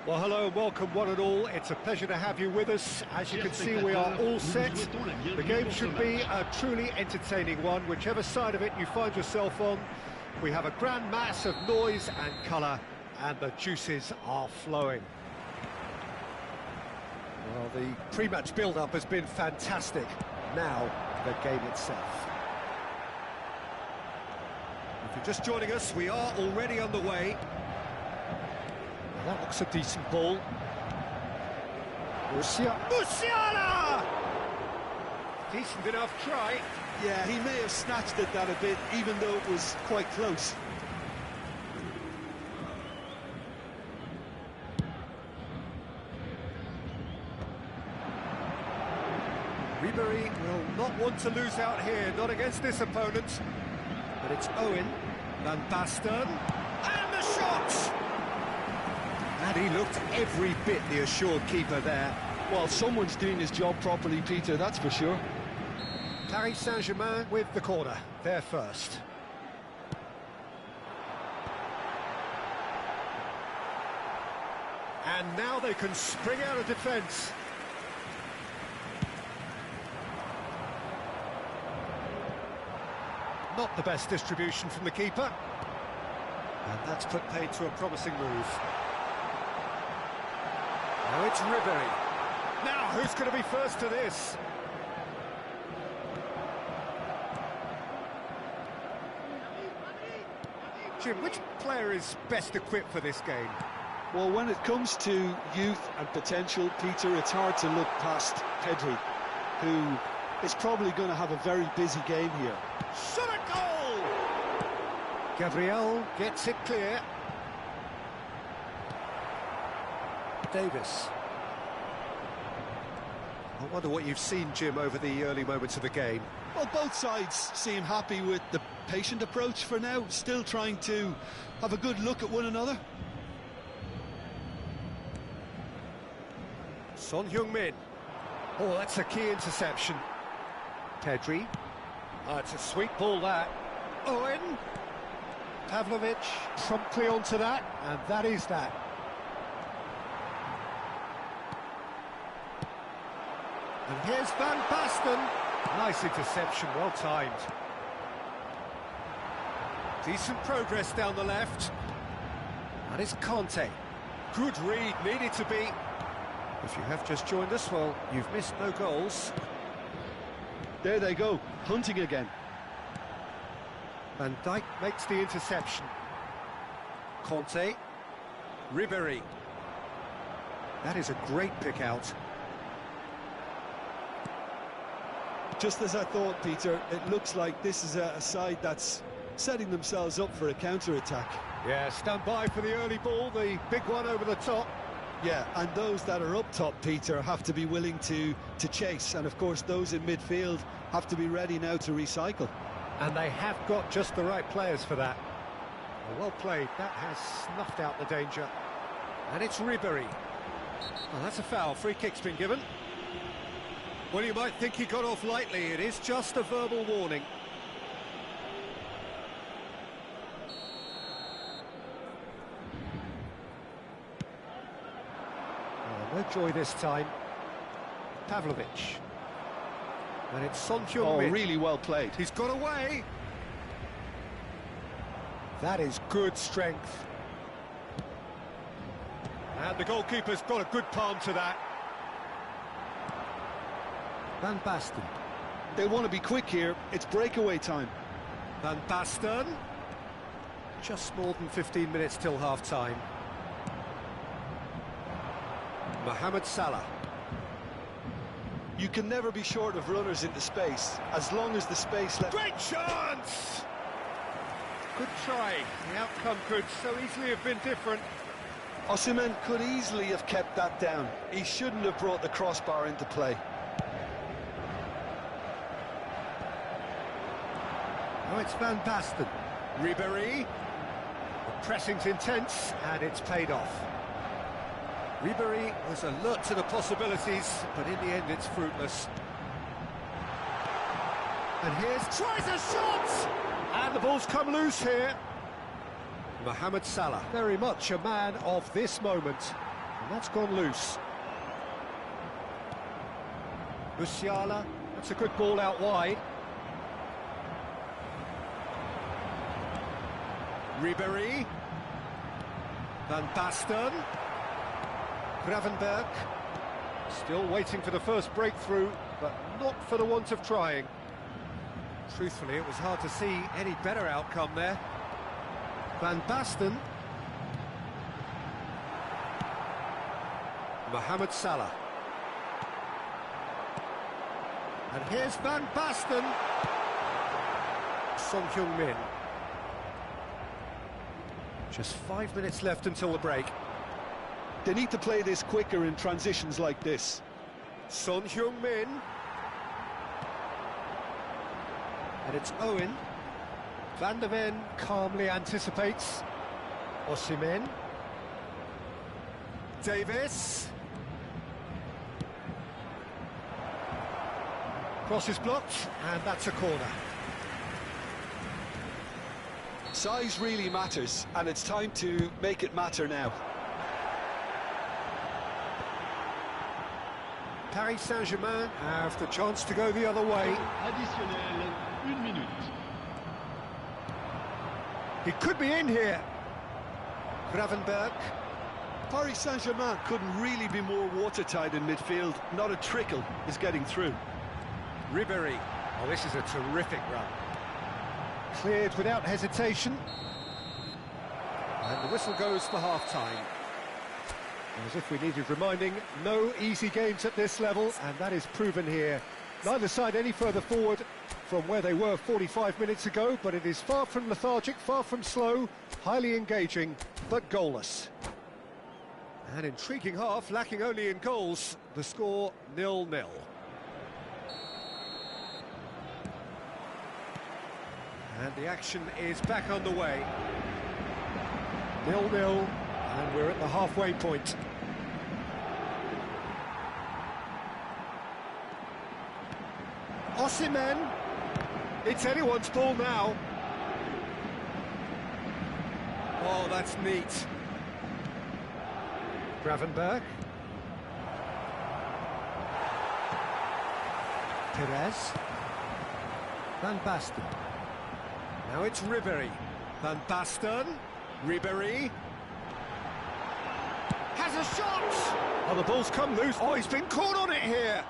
Well, hello and welcome one and all. It's a pleasure to have you with us. As you can see, we are all set. The game should be a truly entertaining one, whichever side of it you find yourself on. We have a grand mass of noise and colour, and the juices are flowing. Well, the pre-match build-up has been fantastic. Now, the game itself. If you're just joining us, we are already underway. That looks a decent ball. Musiala! Decent enough try. Yeah, he may have snatched at that a bit, even though it was quite close. Ribery will not want to lose out here, not against this opponent. But it's Owen, Van Basten, and the shot! And he looked every bit the assured keeper there. Well, someone's doing his job properly, Peter, that's for sure. Paris Saint-Germain with the corner, they're first. And now they can spring out of defence. Not the best distribution from the keeper. And that's put paid to a promising move. Now it's Ribéry. Now, who's going to be first to this? Jim, which player is best equipped for this game? Well, when it comes to youth and potential, Peter, it's hard to look past Pedri, who is probably going to have a very busy game here. Shot a goal! Gabriel gets it clear. Davis. I wonder what you've seen, Jim, over the early moments of the game. Well, both sides seem happy with the patient approach for now, still trying to have a good look at one another. Son Heung-min. Oh, that's a key interception. Pedri. Oh, it's a sweet ball, that. Owen. Pavlovic promptly onto that, and that is that. And here's Van Basten. Nice interception, well timed. Decent progress down the left. And it's Conte. Good read, needed to be. If you have just joined us, well, you've missed no goals. There they go, hunting again. Van Dijk makes the interception. Conte. Ribéry. That is a great pick out. Just as I thought, Peter, it looks like this is a side that's setting themselves up for a counter-attack. Yeah, stand by for the early ball, the big one over the top. Yeah, and those that are up top, Peter, have to be willing to chase. And, of course, those in midfield have to be ready now to recycle. And they have got just the right players for that. Well played, that has snuffed out the danger. And it's Ribéry. Well, that's a foul, free kick's been given. Well, you might think he got off lightly, it is just a verbal warning. Oh, no joy this time. Pavlovic. And it's Son Heung-min. Oh, really well played. He's got away. That is good strength. And the goalkeeper's got a good palm to that. Van Basten. They want to be quick here. It's breakaway time. Van Basten. Just more than 15 minutes till half-time. Mohamed Salah. You can never be short of runners into space, as long as the space left... Great chance! Good try. The outcome could so easily have been different. Osimhen could easily have kept that down. He shouldn't have brought the crossbar into play. Oh, it's Van Basten. Ribéry. The pressing's intense, and it's paid off. Ribéry was alert to the possibilities, but in the end it's fruitless. And here's... tries a shot! And the ball's come loose here. Mohamed Salah, very much a man of this moment. And that's gone loose. Musiala, that's a good ball out wide. Ribéry. Van Basten. Gravenberg. Still waiting for the first breakthrough, but not for the want of trying. Truthfully, it was hard to see any better outcome there. Van Basten. Mohamed Salah. And here's Van Basten. Son Heung-min. Just 5 minutes left until the break. They need to play this quicker in transitions like this. Son Heung-min. And it's Owen. Van der Ven calmly anticipates. Osimhen. Davis. Cross is blocked, and that's a corner. Size really matters, and it's time to make it matter now. Paris Saint-Germain have the chance to go the other way. Additionnel, 1 minute. He could be in here. Gravenberg. Paris Saint-Germain couldn't really be more watertight in midfield. Not a trickle is getting through. Ribéry. Oh, this is a terrific run. Cleared without hesitation. And the whistle goes for half-time. As if we needed reminding, no easy games at this level, and that is proven here. Neither side any further forward from where they were 45 minutes ago, but it is far from lethargic, far from slow, highly engaging, but goalless. An intriguing half, lacking only in goals. The score 0-0. And the action is back underway. 0-0, and we're at the halfway point. Osimhen. It's anyone's ball now. Oh, that's neat. Gravenberg. Perez. Van Basten. Now it's Ribéry. Van Basten. Ribéry. Has a shot! Oh, the ball's come loose. Oh, he's been caught on it here.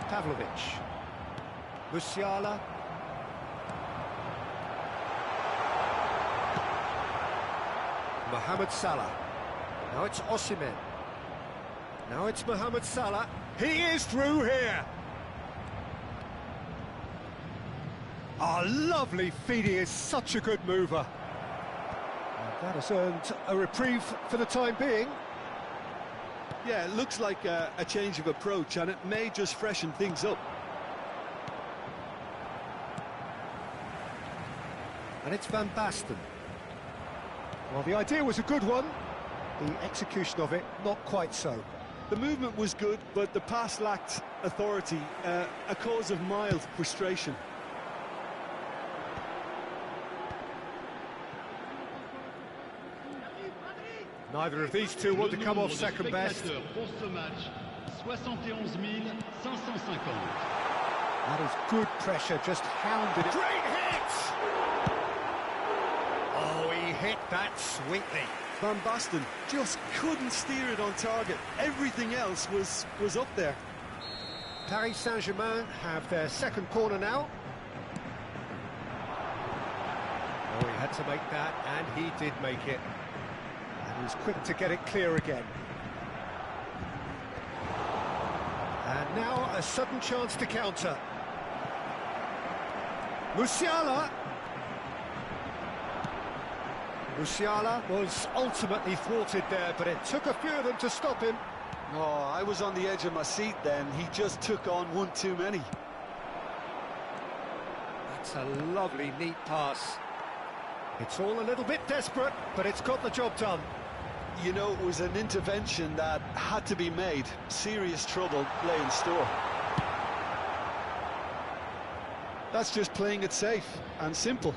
Pavlovic. Musiala. Mohamed Salah. Now it's Osimhen. Now it's Mohamed Salah. He is through here. Oh, lovely feed. He is such a good mover. And that has earned a reprieve for the time being. Yeah, it looks like a change of approach, and it may just freshen things up. And it's Van Basten. Well, the idea was a good one. The execution of it, not quite so. The movement was good, but the pass lacked authority, a cause of mild frustration. Neither of these two want to come off second best. That is good pressure, just hounded it. Great hit! Oh, he hit that sweetly. Van Basten just couldn't steer it on target. Everything else was up there. Paris Saint-Germain have their second corner now. Oh, he had to make that, and he did make it. And he was quick to get it clear again. And now a sudden chance to counter. Musiala. Musiala was ultimately thwarted there, but it took a few of them to stop him. Oh, I was on the edge of my seat then. He just took on one too many. That's a lovely, neat pass. It's all a little bit desperate, but it's got the job done. You know, it was an intervention that had to be made. Serious trouble lay in store. That's just playing it safe and simple.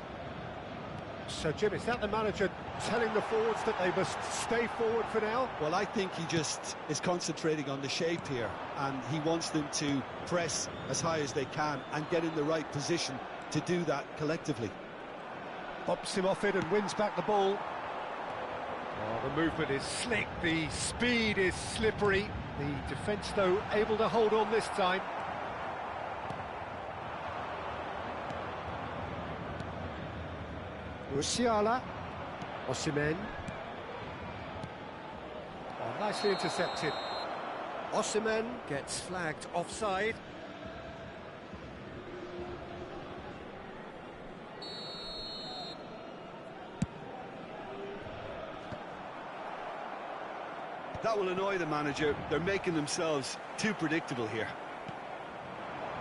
So, Jim, is that the manager telling the forwards that they must stay forward for now? Well, I think he just is concentrating on the shape here, and he wants them to press as high as they can and get in the right position to do that collectively. Bops him off it and wins back the ball. Oh, the movement is slick, the speed is slippery. The defence, though, able to hold on this time. Musiala. Osimhen. Oh, nicely intercepted. Osimhen gets flagged offside. That will annoy the manager. They're making themselves too predictable here.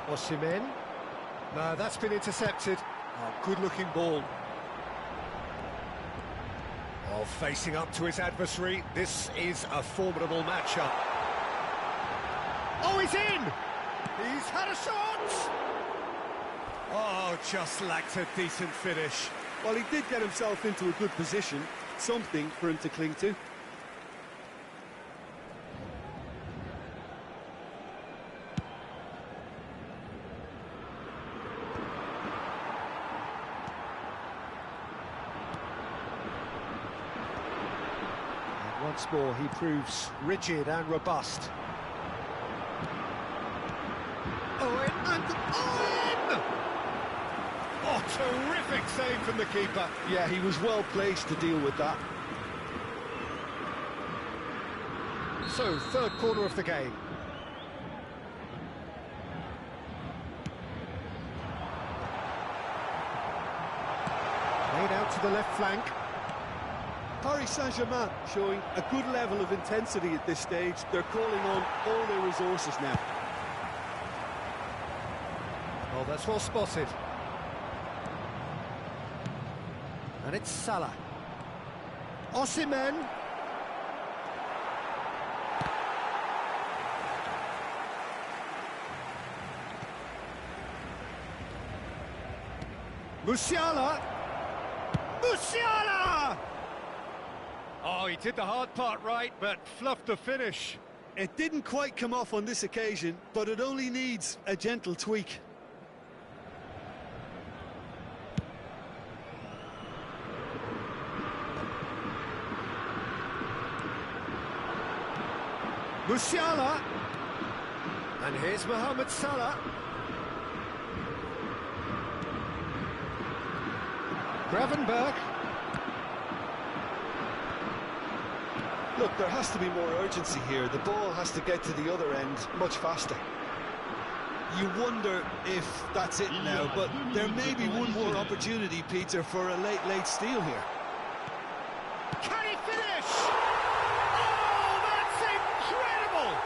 Osimhen. No, that's been intercepted. Oh, good-looking ball. Oh, facing up to his adversary, this is a formidable matchup. Oh, he's in! He's had a shot! Oh, just lacked a decent finish. Well, he did get himself into a good position, something for him to cling to. And once more, he proves rigid and robust. Oh, in! Oh, terrific save from the keeper. Yeah, he was well placed to deal with that. So, third corner of the game. Played out to the left flank. Paris Saint-Germain showing a good level of intensity at this stage. They're calling on all their resources now. Oh, that's well spotted. And it's Salah. Osimhen. Musiala. Musiala! Oh, he did the hard part right, but fluffed the finish. It didn't quite come off on this occasion, but it only needs a gentle tweak. Musiala. And here's Mohamed Salah. Gravenberg. Look, there has to be more urgency here. The ball has to get to the other end much faster. You wonder if that's it now, but there may be one more opportunity, Peter, for a late steal here. Can he finish? Oh, that's incredible!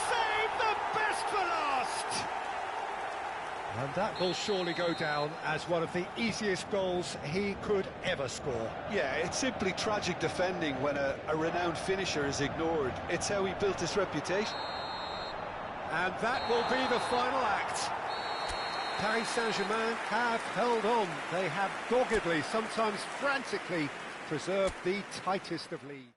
Save the best for last! And that will surely go down as one of the easiest goals he could ever score. Yeah, it's simply tragic defending when a renowned finisher is ignored. It's how he built his reputation. And that will be the final act. Paris Saint-Germain have held on. They have doggedly, sometimes frantically, preserved the tightest of leads.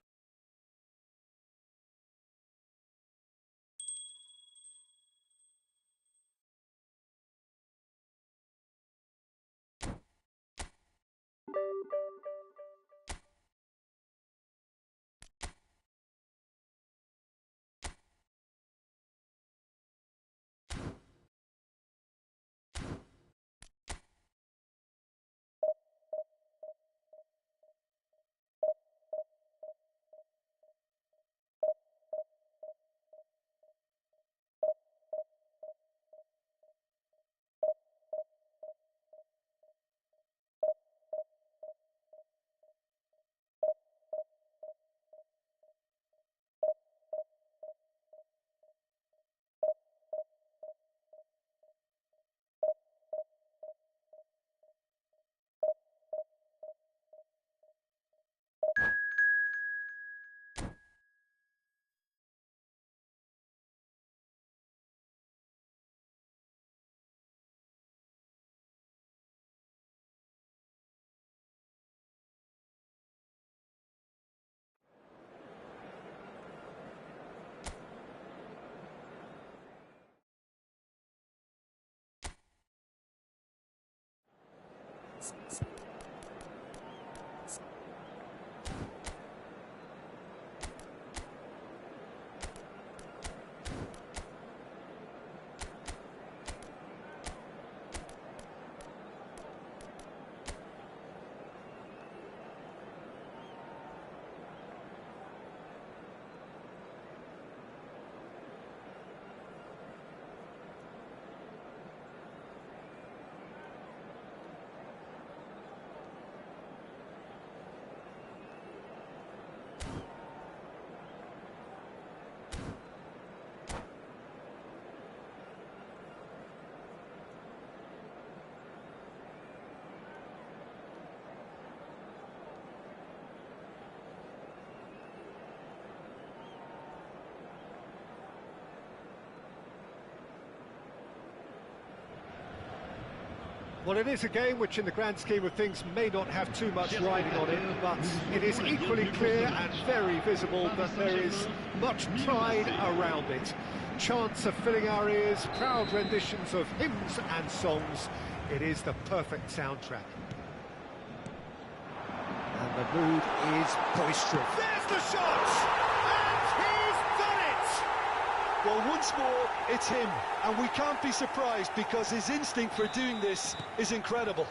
Well, it is a game which, in the grand scheme of things, may not have too much riding on it, but it is equally clear and very visible that there is much pride around it. Chants are filling our ears, proud renditions of hymns and songs. It is the perfect soundtrack. And the mood is boisterous. There's the shot! And he's done it! Well, once more, it's him, and we can't be surprised because his instinct for doing this is incredible.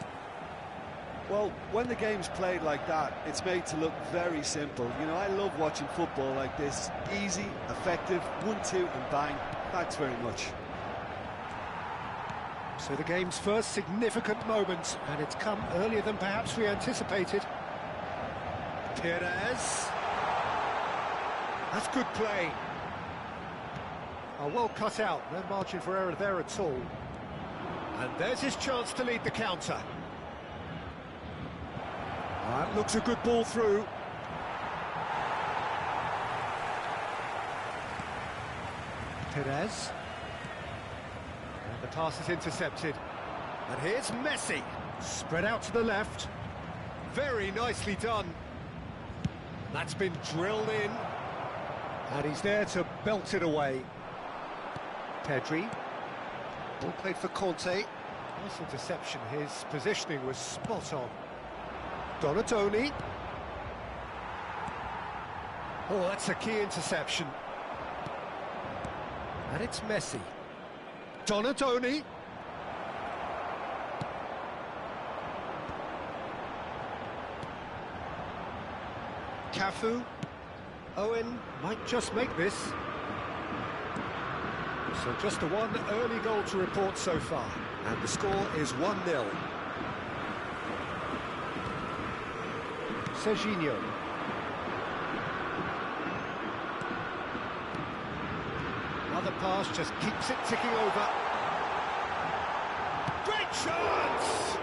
Well, when the game's played like that, it's made to look very simple. You know, I love watching football like this. Easy, effective, 1-2 and bang. Thanks very much. So the game's first significant moment, and it's come earlier than perhaps we anticipated. Perez. That's good play. Oh, well cut out, no margin for error there at all. And there's his chance to lead the counter. That looks a good ball through. Perez. And the pass is intercepted. And here's Messi. Spread out to the left. Very nicely done. That's been drilled in. And he's there to belt it away. Pedri. Ball played for Conte. Nice interception. His positioning was spot on. Donatoni. Oh, that's a key interception. And it's Messi. Donatoni. Cafu. Owen might just make this. So just the one early goal to report so far. And the score is 1-0. Serginho. Another pass just keeps it ticking over. Great chance!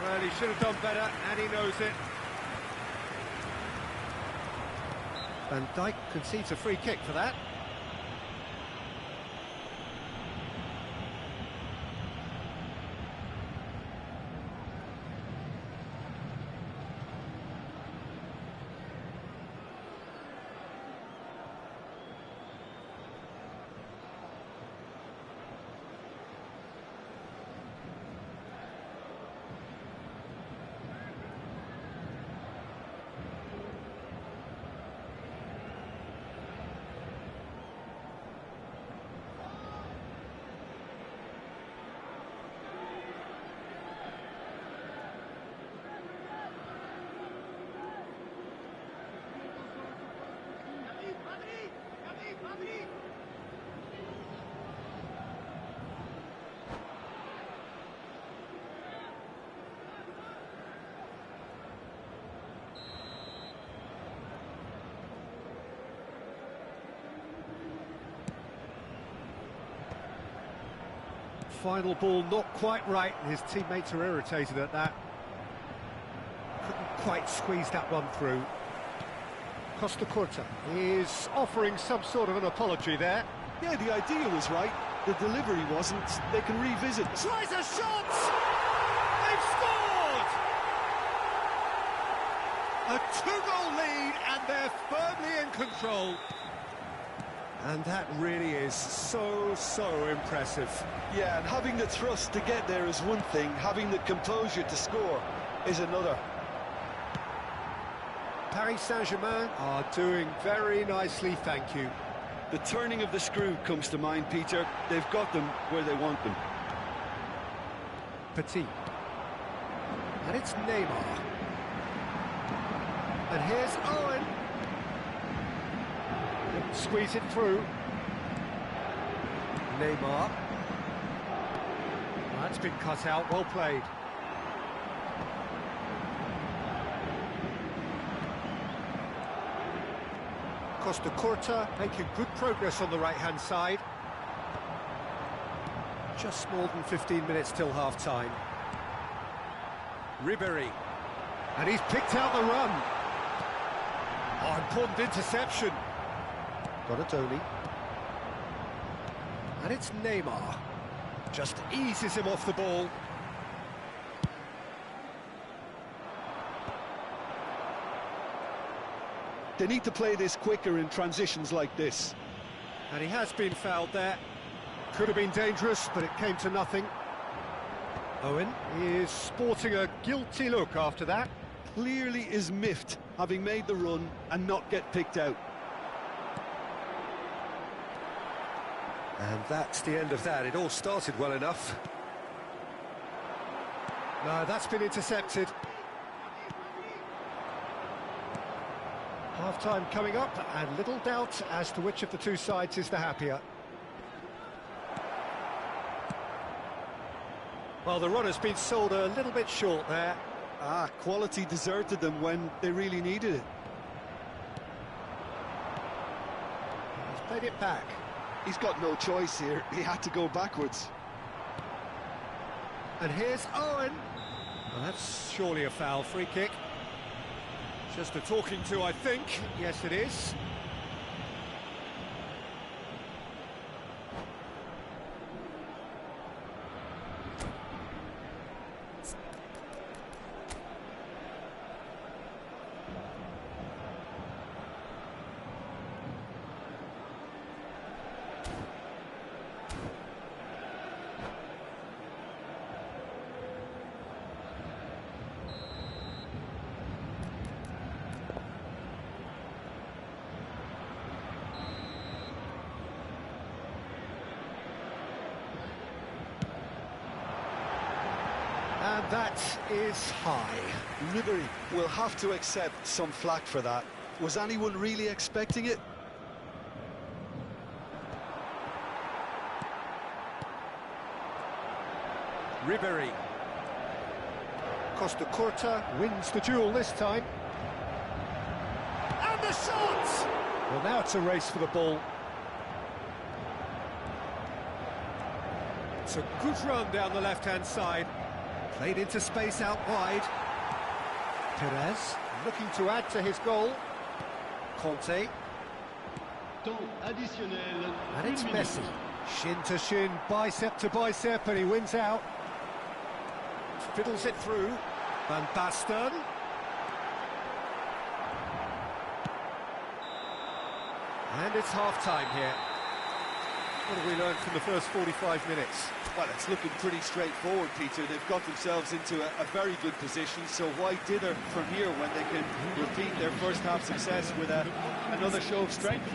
Well, he should have done better, and he knows it. Van Dijk concedes a free kick for that. Final ball not quite right, and his teammates are irritated at that. Couldn't quite squeeze that one through. Costa Curta is offering some sort of an apology there. Yeah, the idea was right. The delivery wasn't. They can revisit. Tries a shot! They've scored! A 2-goal lead, and they're firmly in control. And that really is so impressive. Yeah, and having the thrust to get there is one thing, having the composure to score is another. Paris Saint-Germain are doing very nicely, thank you. The turning of the screw comes to mind, Peter. They've got them where they want them. Petit. And it's Neymar. And here's Owen. Squeeze it through. Neymar. That's been cut out, well played. Costa Curta making good progress on the right-hand side. Just more than 15 minutes till half-time. Ribéry. And he's picked out the run. Oh, important interception. Donatoni. And it's Neymar. Just eases him off the ball. They need to play this quicker in transitions like this. And he has been fouled there. Could have been dangerous, but it came to nothing. Owen is sporting a guilty look after that. Clearly is miffed, having made the run and not get picked out. And that's the end of that. It all started well enough. No, that's been intercepted. Half-time coming up, and little doubt as to which of the two sides is the happier. Well, the run has been sold a little bit short there. Quality deserted them when they really needed it. He's played it back. He's got no choice here. He had to go backwards. And here's Owen. Well, that's surely a foul. Free kick. Just a talking to, I think. Yes, it is. And that is high. Ribery will have to accept some flack for that. Was anyone really expecting it? Ribery. Costa Curta wins the duel this time. And the shot! Well, now it's a race for the ball. It's a good run down the left-hand side. Played into space out wide. Perez looking to add to his goal. Conte. Temps additionnel. And it's une Messi. minute. Shin to shin, bicep to bicep, and he wins out. Fiddles it through. Van Basten. And it's half-time here. What have we learned from the first 45 minutes? Well, it's looking pretty straightforward, Peter. They've got themselves into a very good position, so why dither from here when they can repeat their first half success with another show of strength?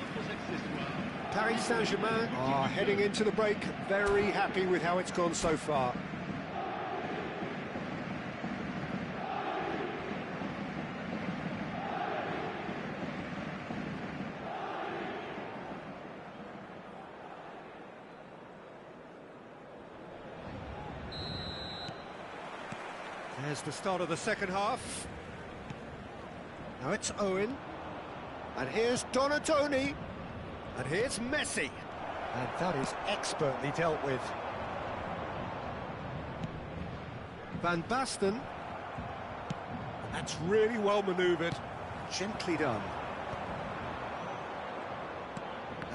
Paris Saint-Germain are heading into the break, very happy with how it's gone so far. There's the start of the second half. Now it's Owen. And here's Donatoni. And here's Messi. And that is expertly dealt with. Van Basten. That's really well manoeuvred. Gently done.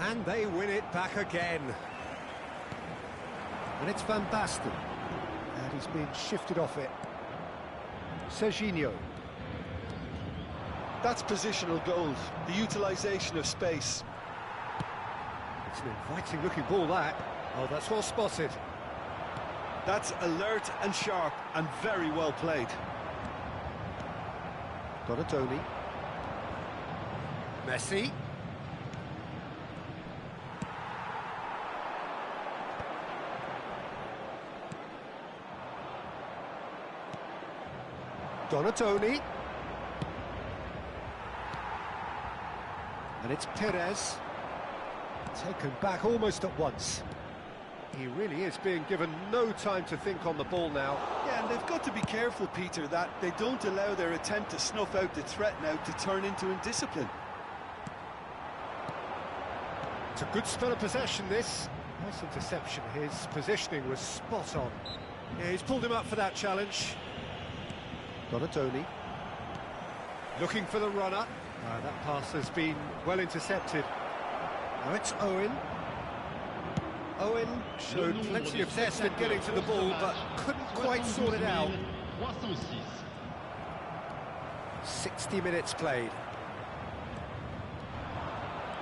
And they win it back again. And it's Van Basten. And he's been shifted off it. Serginho. That's positional goals, the utilisation of space. It's an inviting looking ball, that. Oh, that's well spotted. That's alert and sharp and very well played. Donatoni. Messi. Donatoni. And it's Perez. Taken back almost at once. He really is being given no time to think on the ball now. Yeah, and they've got to be careful, Peter, that they don't allow their attempt to snuff out the threat now to turn into indiscipline. It's a good spell of possession, this. Nice interception. His positioning was spot on. Yeah, he's pulled him up for that challenge. Donatoni. Looking for the runner. That pass has been well intercepted. Now it's Owen. Owen showed plenty of zest in getting to the ball, but couldn't quite sort it out. 306. 60 minutes played.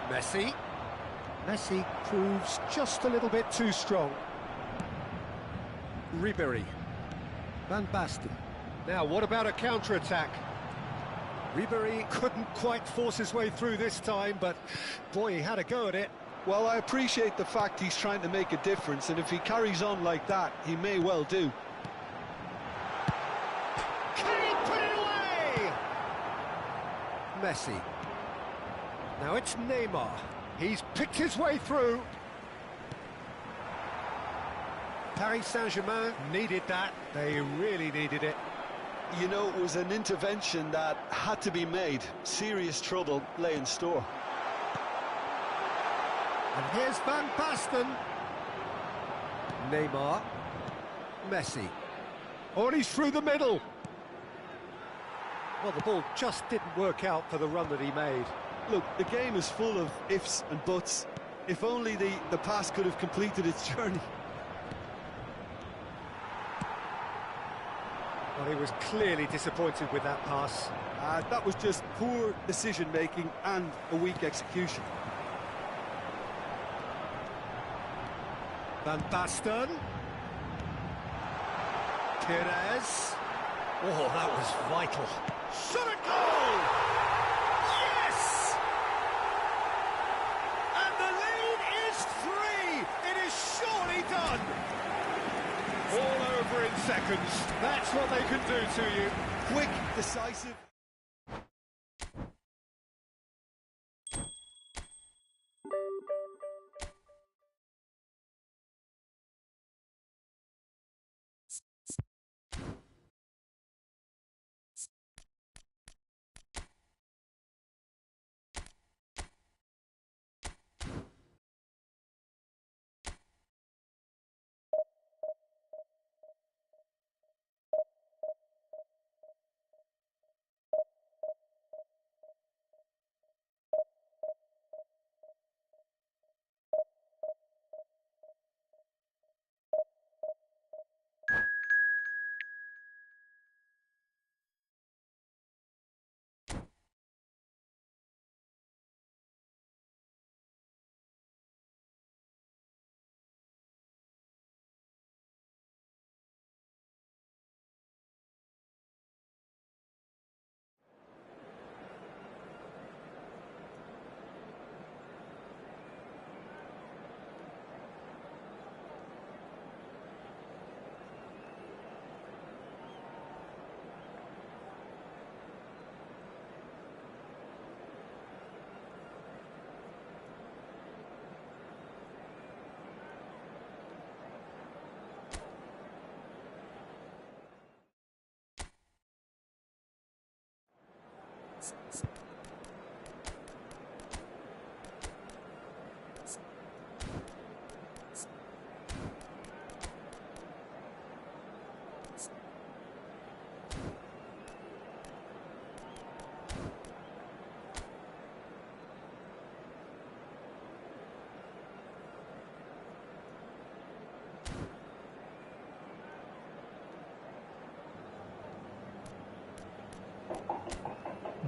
Messi. Messi proves just a little bit too strong. Ribery. Van Basten. Now, what about a counter-attack? Ribery couldn't quite force his way through this time, but boy, he had a go at it. Well, I appreciate the fact he's trying to make a difference, and if he carries on like that, he may well do. Can he put it away? Messi. Now it's Neymar. He's picked his way through. Paris Saint-Germain needed that. They really needed it. You know, it was an intervention that had to be made. Serious trouble lay in store. And here's Van Basten. Neymar. Messi. Oh, and he's through the middle. Well, the ball just didn't work out for the run that he made. Look, the game is full of ifs and buts. If only the pass could have completed its journey. Well, he was clearly disappointed with that pass. That was just poor decision-making and a weak execution. Van Basten. Perez. Oh, that was vital. Shot at goal! Yes! And the lead is 3! It is surely done! All over in seconds. That's what they can do to you. Quick, decisive.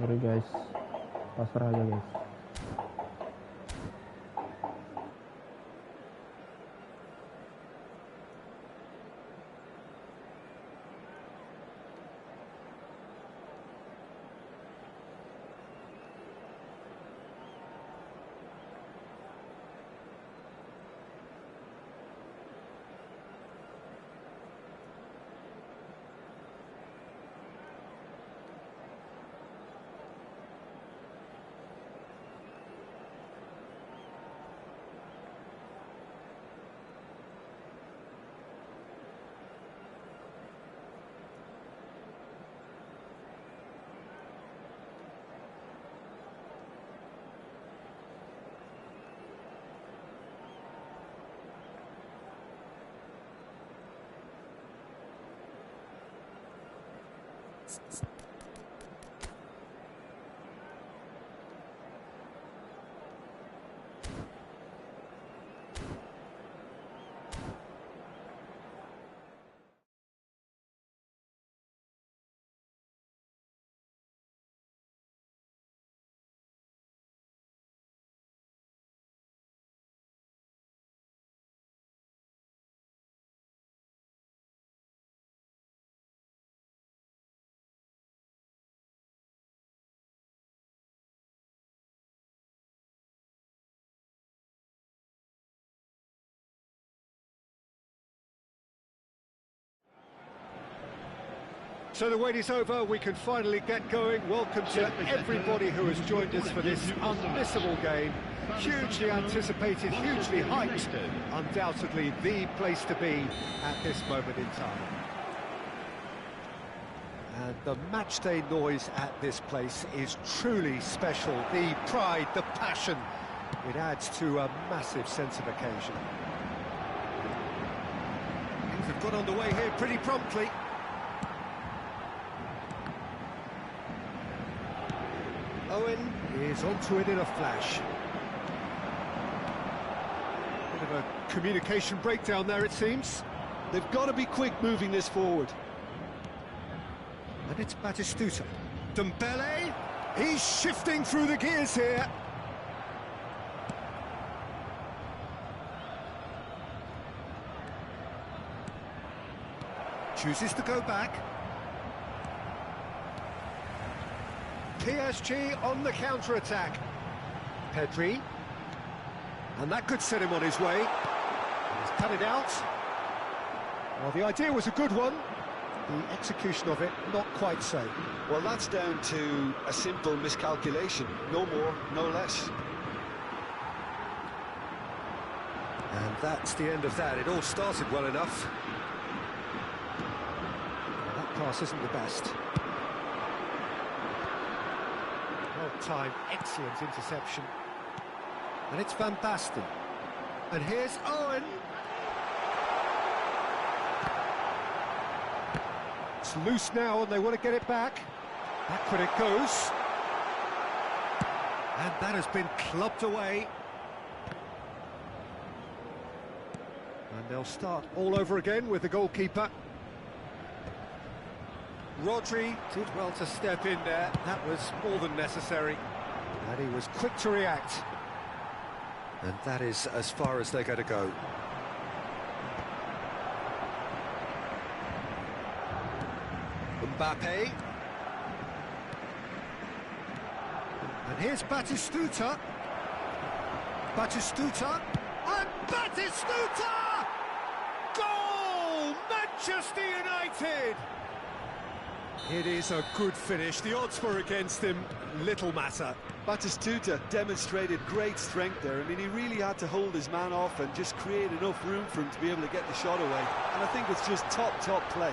Sorry guys, pasrah aja guys. So the wait is over, we can finally get going. Welcome to everybody who has joined us for this unmissable game. Hugely anticipated, hugely hyped. Undoubtedly the place to be at this moment in time. And the matchday noise at this place is truly special. The pride, the passion, it adds to a massive sense of occasion. Things have got underway here pretty promptly. Owen is onto it in a flash. Bit of a communication breakdown there, it seems. They've got to be quick moving this forward. And it's Batistuta. Dembele, he's shifting through the gears here. Chooses to go back. PSG on the counter-attack. Pedri. And that could set him on his way. He's cut it out. Well, the idea was a good one. The execution of it, not quite so. Well, that's down to a simple miscalculation. No more, no less. And that's the end of that. It all started well enough. That pass isn't the best. Well-timed, excellent interception. And it's Van Basten. And here's Owen. It's loose now and they want to get it back. Back when it goes. And that has been clubbed away. And they'll start all over again with the goalkeeper. Rodri did well to step in there. That was more than necessary. And he was quick to react. And that is as far as they're going to go. Mbappe. And here's Batistuta. Batistuta. And Batistuta! Goal! Manchester United! It is a good finish. The odds were against him. Little matter. Batistuta demonstrated great strength there. I mean, he really had to hold his man off and just create enough room for him to be able to get the shot away. And I think it's just top play.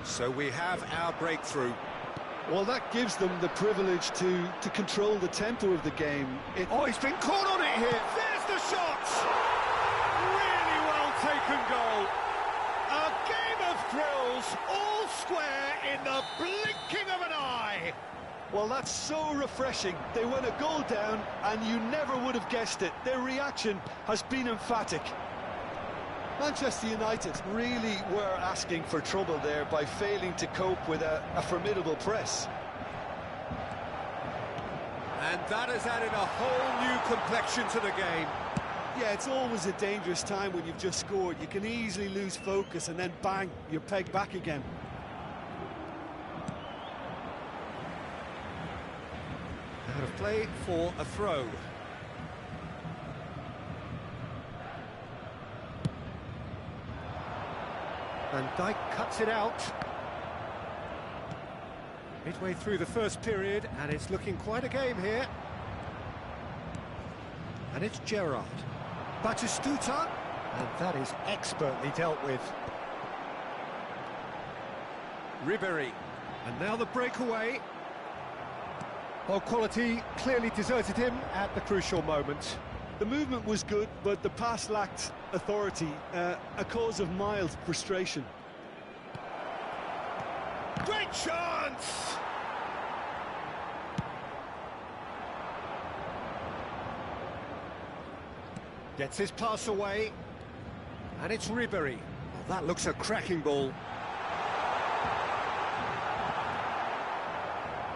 So we have our breakthrough. Well, that gives them the privilege to control the tempo of the game. Oh, he's been caught on it here. There's the shot! Really well taken goal. A game of thrills, all square in the blinking of an eye. Well, that's so refreshing. They went a goal down, and you never would have guessed it. Their reaction has been emphatic. Manchester United really were asking for trouble there by failing to cope with a formidable press. And that has added a whole new complexion to the game. Yeah, it's always a dangerous time when you've just scored. You can easily lose focus and then bang, you're pegged back again. Out of play for a throw. Van Dijk cuts it out. Midway through the first period, and it's looking quite a game here. And it's Gerrard. Batistuta, and that is expertly dealt with. Ribéry, and now the breakaway. Oh, quality clearly deserted him at the crucial moment. The movement was good, but the pass lacked authority, a cause of mild frustration. Great chance! Gets his pass away, and it's Ribéry. Well, that looks a cracking ball.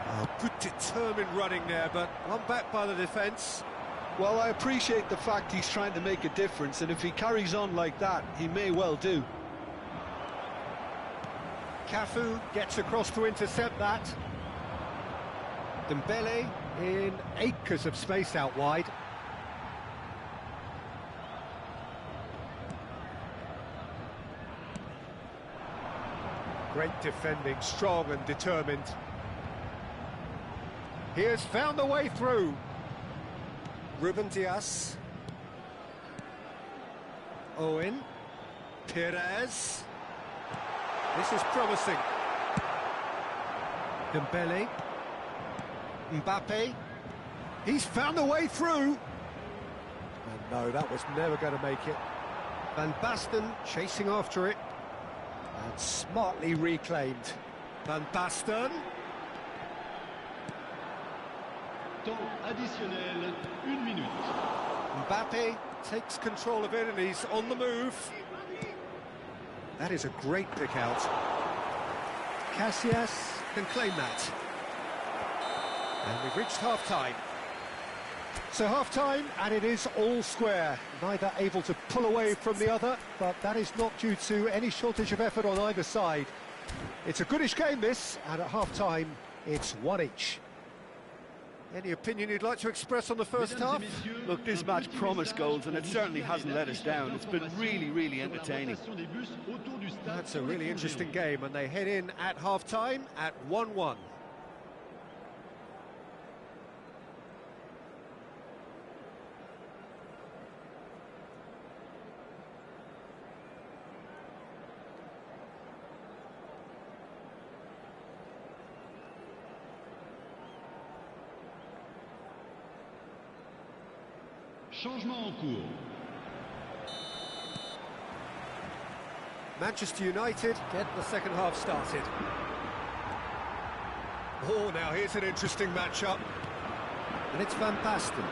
Oh, good determined running there, but one back by the defence. Well, I appreciate the fact he's trying to make a difference, and if he carries on like that, he may well do. Cafu gets across to intercept that. Dembele in acres of space out wide. Great defending, strong and determined. He has found the way through. Ruben Dias. Owen. Perez. This is promising. Dembele. Mbappe. He's found the way through. And no, that was never going to make it. Van Basten chasing after it. And smartly reclaimed. Van Basten. Temps additionnel, 1 minute. Mbappe takes control of it and he's on the move. That is a great pick out. Casillas can claim that. And we've reached half-time. So half-time, and it is all square. Neither able to pull away from the other, but that is not due to any shortage of effort on either side. It's a goodish game, this, and at half-time, it's one each. Any opinion you'd like to express on the first half? Look, this match promised goals, and it certainly hasn't let us down. It's been really, really entertaining. That's a really interesting game, and they head in at half-time at 1-1. Changement en cours. Manchester United get the second half started. Oh, now here's an interesting matchup. And it's Van Basten.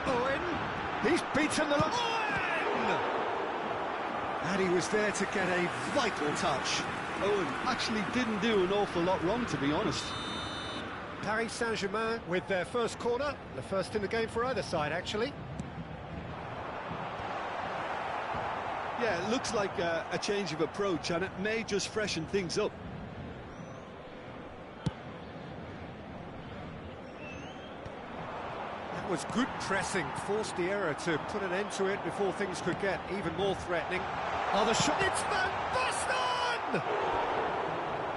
Owen! He's beaten the... Owen! And he was there to get a vital touch. Owen actually didn't do an awful lot wrong, to be honest. Paris Saint-Germain with their first corner. The first in the game for either side, actually. Yeah, it looks like a change of approach, and it may just freshen things up. That was good pressing, forced the error to put an end to it before things could get even more threatening. Oh, the shot, it's Van Basten!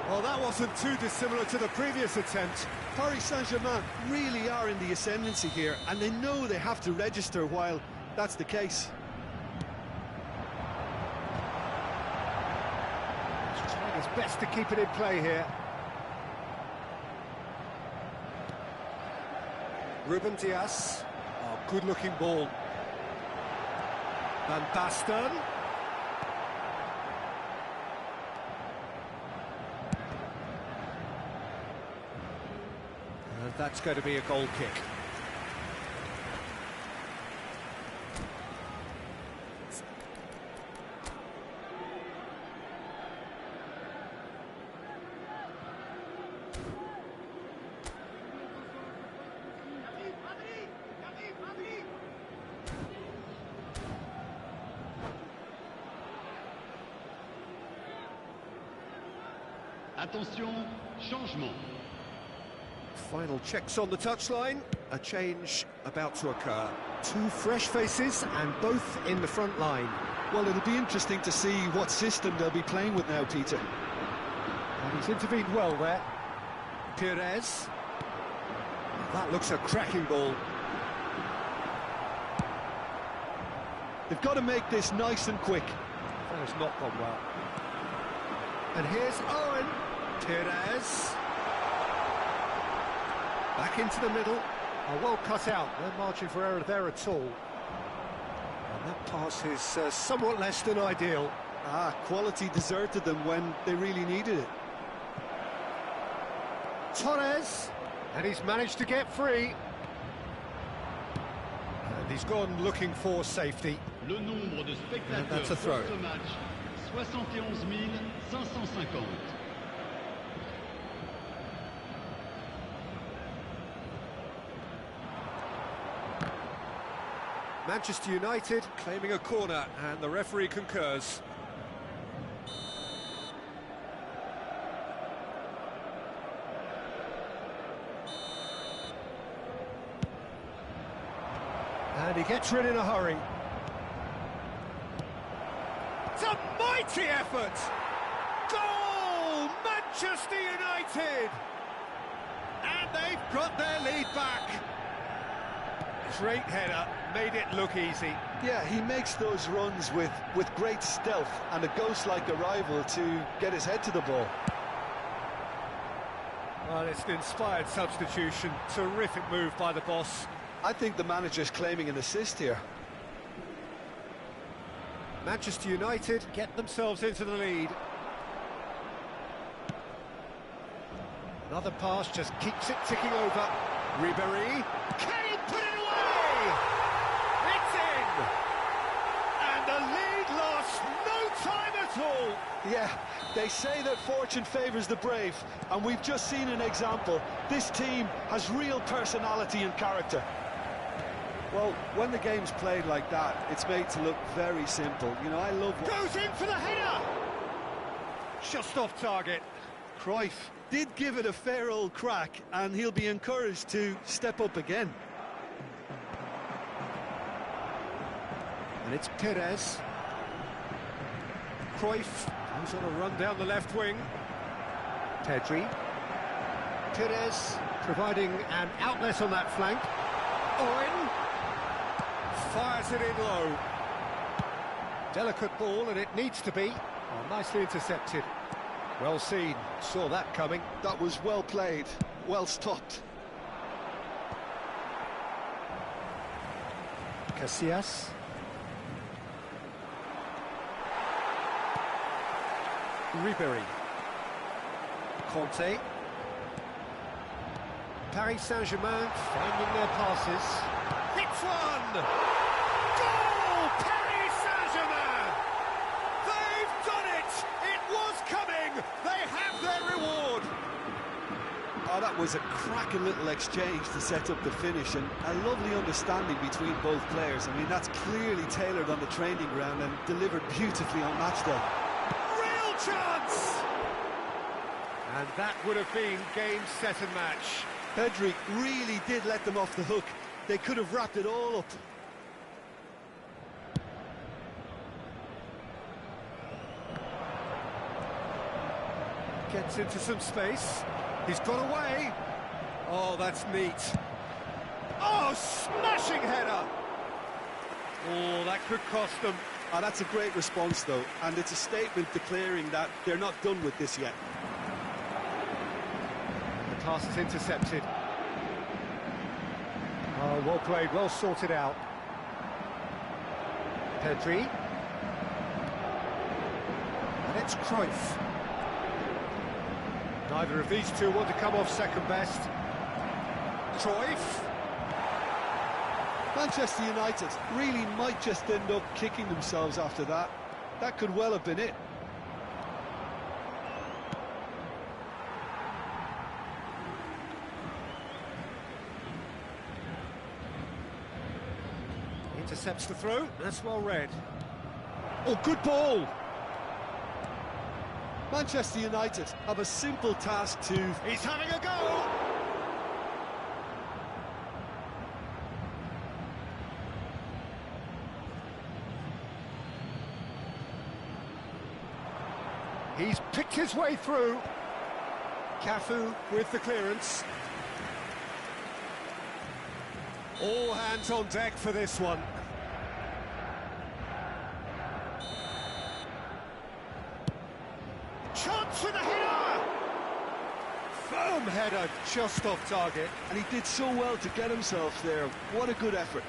Well, that wasn't too dissimilar to the previous attempt. Paris Saint-Germain really are in the ascendancy here, and they know they have to register while that's the case. It's best to keep it in play here. Ruben Dias. Oh, good-looking ball. Van Basten. And that's going to be a goal kick. Attention, changement. Final checks on the touchline. A change about to occur. Two fresh faces and both in the front line. Well, it'll be interesting to see what system they'll be playing with now, Peter. And he's intervened well there. Perez. That looks a cracking ball. They've got to make this nice and quick. That has not gone well. And here's Owen. Perez. Back into the middle. Oh, well cut out. No margin for error there at all. And that pass is somewhat less than ideal. Quality deserted them when they really needed it. Torres. And he's managed to get free. And he's gone looking for safety. Le nombre de spectateurs that's a throw. pour ce match, 71 550. Manchester United claiming a corner, and the referee concurs. And he gets rid in a hurry. It's a mighty effort! Goal! Manchester United! And they've got their lead back. Great header, made it look easy. Yeah, he makes those runs with great stealth and a ghost-like arrival to get his head to the ball. Well, it's an inspired substitution. Terrific move by the boss. I think the manager's claiming an assist here. Manchester United get themselves into the lead. Another pass just keeps it ticking over. Ribéry. Can he put it away? It's in! And the lead lost no time at all. Yeah, they say that fortune favours the brave, and we've just seen an example. This team has real personality and character. Well, when the game's played like that, it's made to look very simple. You know, I love what... Goes in for the header! Just off target. Cruyff did give it a fair old crack, and he'll be encouraged to step up again. And it's Perez. Cruyff goes on a run down the left wing. Pedri. Perez providing an outlet on that flank. Owen fires it in low. Delicate ball, and it needs to be. Oh, nicely intercepted. Well seen, saw that coming. That was well played, well stopped. Casillas. Ribéry. Conte. Paris Saint-Germain finding their passes. Hits one! Goal! Paris Saint-Germain! They've done it! It was coming! They have their reward! Oh, that was a cracking little exchange to set up the finish, and a lovely understanding between both players. I mean, that's clearly tailored on the training ground and delivered beautifully on match day. Real chance! And that would have been game, set and match. Pedri really did let them off the hook. They could have wrapped it all up. Gets into some space. He's got away. Oh, that's neat. Oh, smashing header. Oh, that could cost them. Oh, that's a great response, though, and it's a statement declaring that they're not done with this yet. The pass is intercepted. Oh, well played, well sorted out. Pedri. And it's Cruyff. Neither of these two want to come off second best. Cruyff. Manchester United really might just end up kicking themselves after that. That could well have been it. Intercepts the throw, that's well read. Oh, good ball! Manchester United have a simple task to... He's having a go! He's picked his way through. Cafu with the clearance. All hands on deck for this one. Chance for the header! Firm header, just off target. And he did so well to get himself there. What a good effort.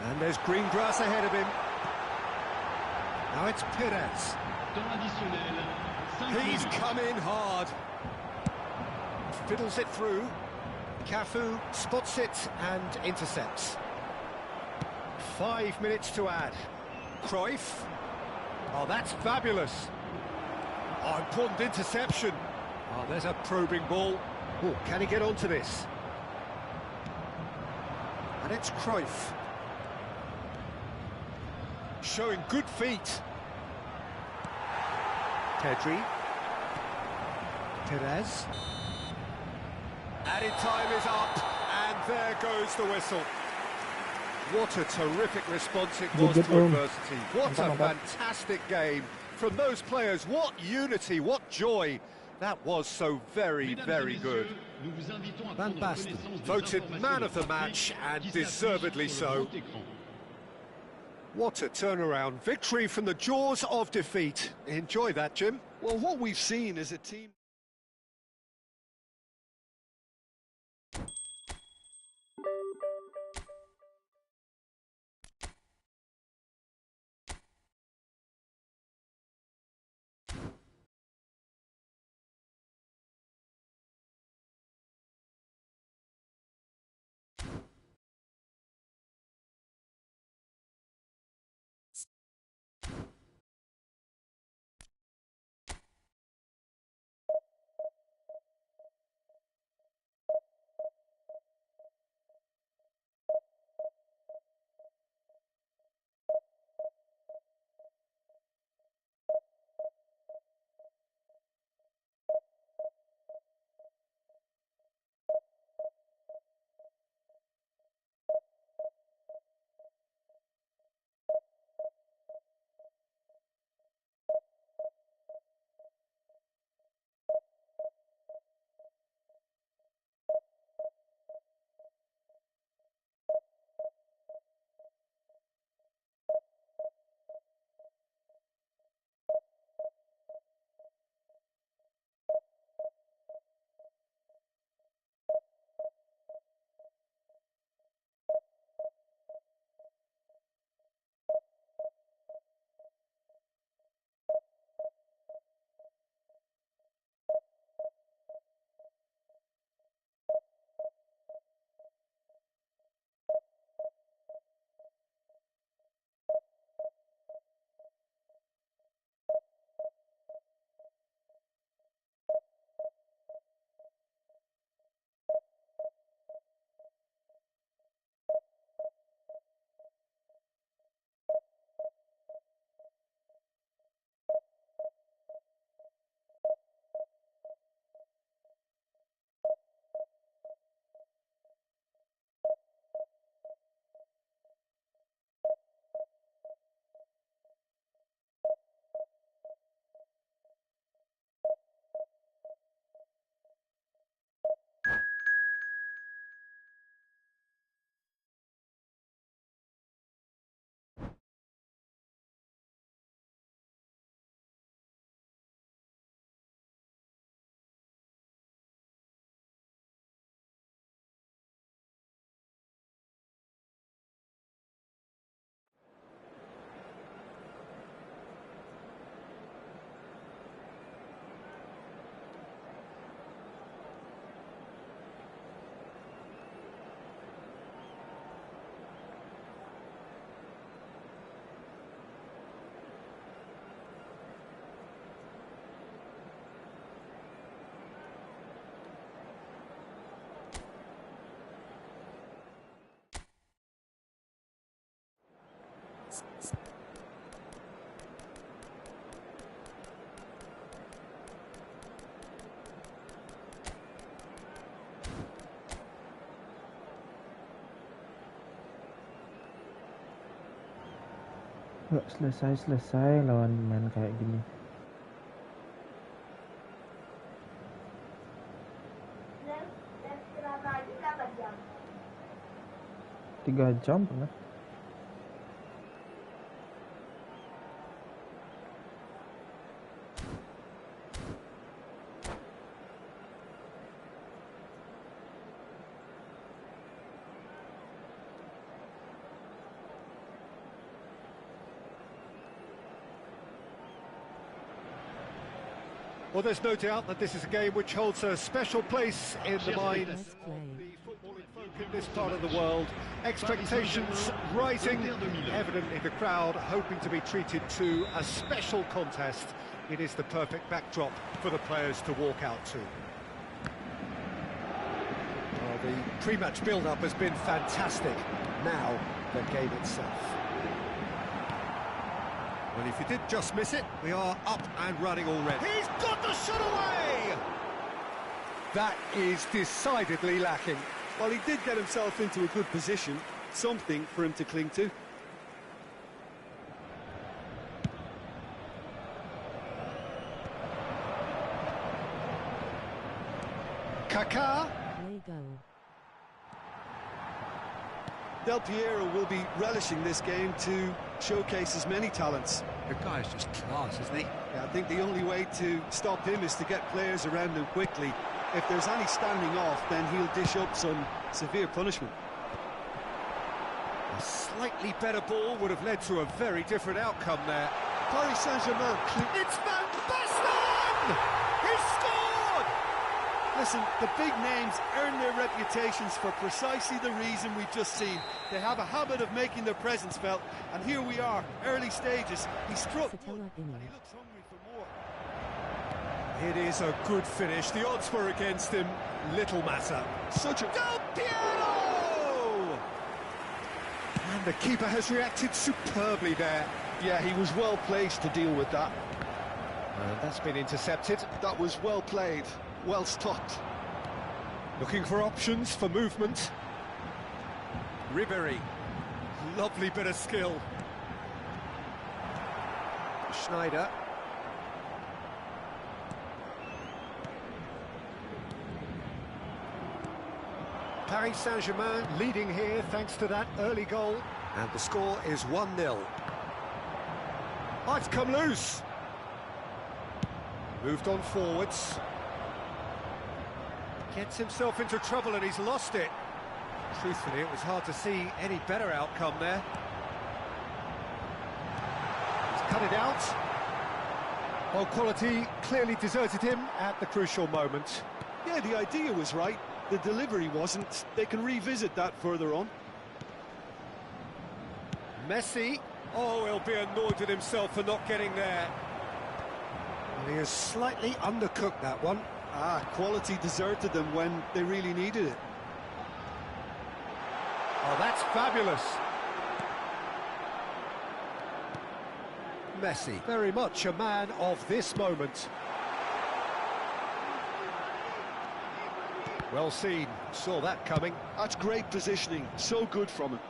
And there's green grass ahead of him. Now it's Perez. He's come in hard. Fiddles it through. Cafu spots it and intercepts. 5 minutes to add. Cruyff. Oh, that's fabulous. Oh, important interception. Oh, there's a probing ball. Oh, can he get onto this? And it's Cruyff. Showing good feet. Pedri. Perez. Added time is up, and there goes the whistle. What a terrific response it was to adversity. What a fantastic game from those players. What unity, what joy. That was so very, very good. Van Basten, voted man of the match, and deservedly so. What a turnaround. Victory from the jaws of defeat. Enjoy that, Jim. Well, what we've seen is a team... Nggak selesai-selesai lawan main kayak gini. 3 jam pernah. Well, there's no doubt that this is a game which holds a special place in the minds of the footballing folk in this part of the world. Expectations rising, evidently the crowd hoping to be treated to a special contest. It is the perfect backdrop for the players to walk out to. Well, the pre-match build-up has been fantastic. Now, the game itself. Well, if you did just miss it, we are up and running already. He's got the shot away! That is decidedly lacking. Well, he did get himself into a good position, something for him to cling to. Kaká. Play goal. Del Piero will be relishing this game to showcase his many talents. The guy's just class, isn't he? Yeah, I think the only way to stop him is to get players around him quickly. If there's any standing off, then he'll dish up some severe punishment. A slightly better ball would have led to a very different outcome there. Paris Saint-Germain. It's Van Basten! He scored! Listen, the big names earn their reputations for precisely the reason we've just seen. They have a habit of making their presence felt, and here we are, early stages. He struck, and he looks hungry for more. It is a good finish. The odds were against him. Little matter. Such a... Del Piero! And the keeper has reacted superbly there. Yeah, he was well placed to deal with that. And that's been intercepted. That was well played, well stopped. Looking for options for movement. Ribéry. Lovely bit of skill. Schneider. Paris Saint-Germain leading here thanks to that early goal. And the score is 1-0. Oh, it's come loose. Moved on forwards. Gets himself into trouble and he's lost it. Truthfully, it was hard to see any better outcome there. He's cut it out. Well, quality clearly deserted him at the crucial moment. Yeah, the idea was right. The delivery wasn't. They can revisit that further on. Messi. Oh, he'll be annoyed with himself for not getting there. Well, he has slightly undercooked that one. Quality deserted them when they really needed it. Oh, that's fabulous. Messi, very much a man of this moment. Well seen, saw that coming. That's great positioning, so good from him.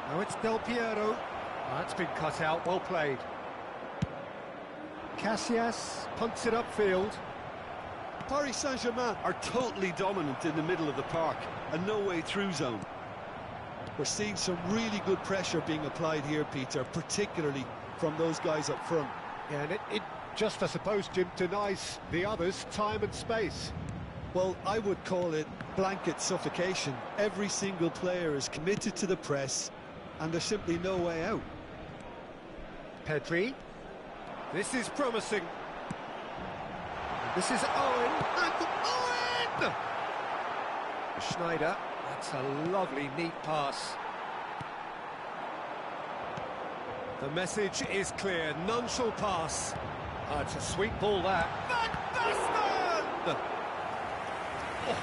Now it's Del Piero. That's been cut out, well played. Casillas punts it upfield. Paris Saint-Germain are totally dominant in the middle of the park, a no-way through zone. We're seeing some really good pressure being applied here, Peter, particularly from those guys up front. Yeah, and it just, I suppose, Jim, denies the others time and space. Well, I would call it blanket suffocation. Every single player is committed to the press, and there's simply no way out. Pedri. This is promising. This is Owen. And Owen! Schneider. That's a lovely, neat pass. The message is clear. None shall pass. It's a sweet ball, that. Van Basten! Oh,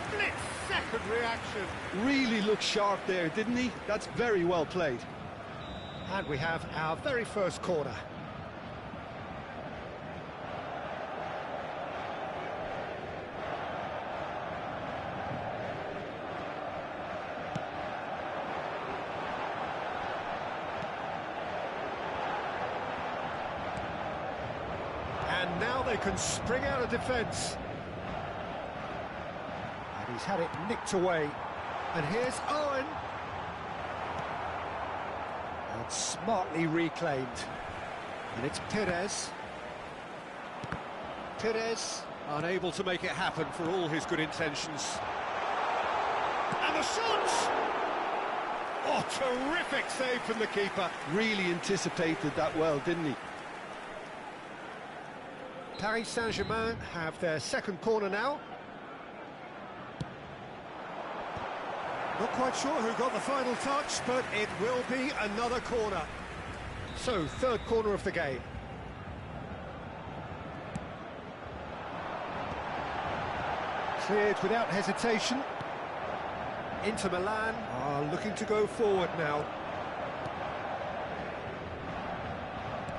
split-second reaction. Really looked sharp there, didn't he? That's very well played. And we have our very first corner. And now they can spring out of defence. And he's had it nicked away. And here's Owen. And smartly reclaimed. And it's Pires. Pires unable to make it happen for all his good intentions. And the shot! Oh, terrific save from the keeper. Really anticipated that well, didn't he? Paris Saint-Germain have their second corner now. Not quite sure who got the final touch, but it will be another corner. So, third corner of the game. Cleared without hesitation. Inter Milan are looking to go forward now.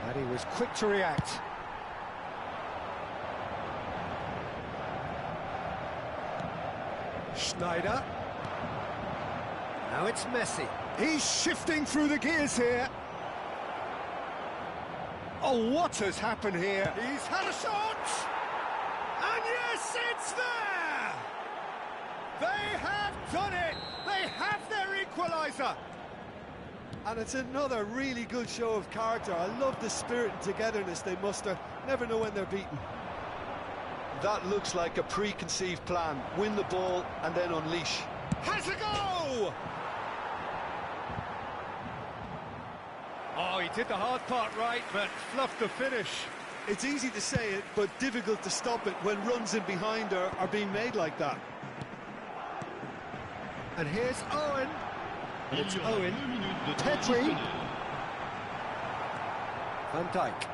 And he was quick to react. Schneider. Now it's Messi. He's shifting through the gears here. Oh, what has happened here? He's had a shot! And yes, it's there! They have done it! They have their equaliser! And it's another really good show of character. I love the spirit and togetherness they muster. Never know when they're beaten. That looks like a preconceived plan. Win the ball and then unleash. Has a go! Oh, he did the hard part right, but fluffed the finish. It's easy to say it, but difficult to stop it when runs in behind are being made like that. And here's Owen. It's Il y aura Owen. 2 minutes de temps Petri. additionnel. Van Dijk.